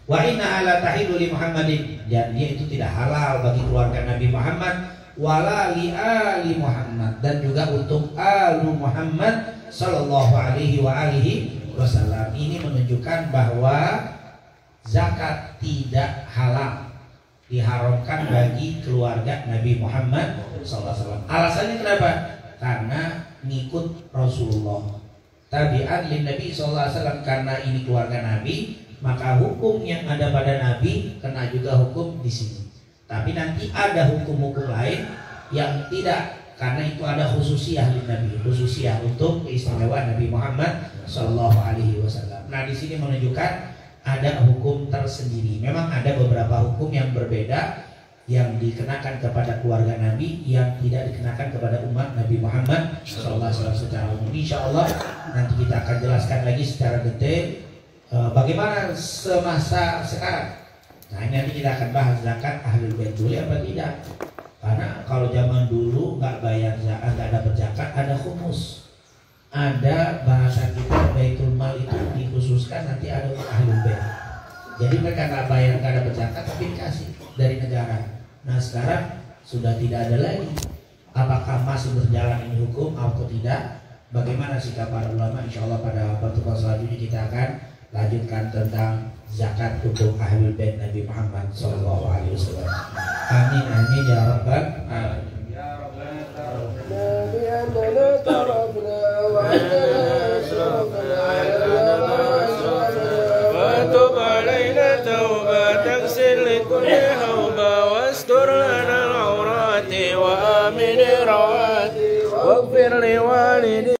Speaker 4: Wa inna la tahillu li Muhammadin, dan dia itu tidak halal bagi keluarga Nabi Muhammad, wala li ali Muhammad, dan juga untuk alu Muhammad sallallahu alaihi wa alihi wasallam. Ini menunjukkan bahwa zakat tidak halal, diharamkan bagi keluarga Nabi Muhammad SAW. Alasannya kenapa? Karena ngikut Rasulullah, tabi'an lin Nabi SAW. Karena ini keluarga Nabi, maka hukum yang ada pada Nabi kena juga hukum di sini. Tapi nanti ada hukum-hukum lain yang tidak, karena itu ada khususiyah lin Nabi, khususiyah untuk keistimewaan Nabi Muhammad SAW. Nah, di sini menunjukkan ada hukum tersendiri. Memang ada beberapa hukum yang berbeda yang dikenakan kepada keluarga Nabi, yang tidak dikenakan kepada umat Nabi Muhammad SAW secara umum. Insya Allah nanti kita akan jelaskan lagi secara detail bagaimana semasa sekarang. Nah, ini nanti kita akan bahas zakat ahlul bait boleh apa tidak. Karena kalau zaman dulu nggak bayar zakat, nggak dapat zakat, ada khumus. Ada bahasa kita baitul mal itu dikhususkan nanti ada untuk ahlul bait. Jadi mereka nggak bayar, nggak dapat zakat, tapi dikasih dari negara. Nah, sekarang sudah tidak ada lagi. Apakah masih berjalan ini hukum atau tidak? Bagaimana sikap para ulama? Insya Allah pada pertemuan selanjutnya kita akan
Speaker 2: lanjutkan tentang zakat untuk ahlul bait Nabi Muhammad sallallahu alaihi wasallam.
Speaker 4: Amin amin ya rabbal alamin.
Speaker 1: بأننا تركنا وأننا أشرفنا وتب علينا توبة تغسل لكل هوبة واستر لنا العورات وآمن رواتي واغفر لوالدي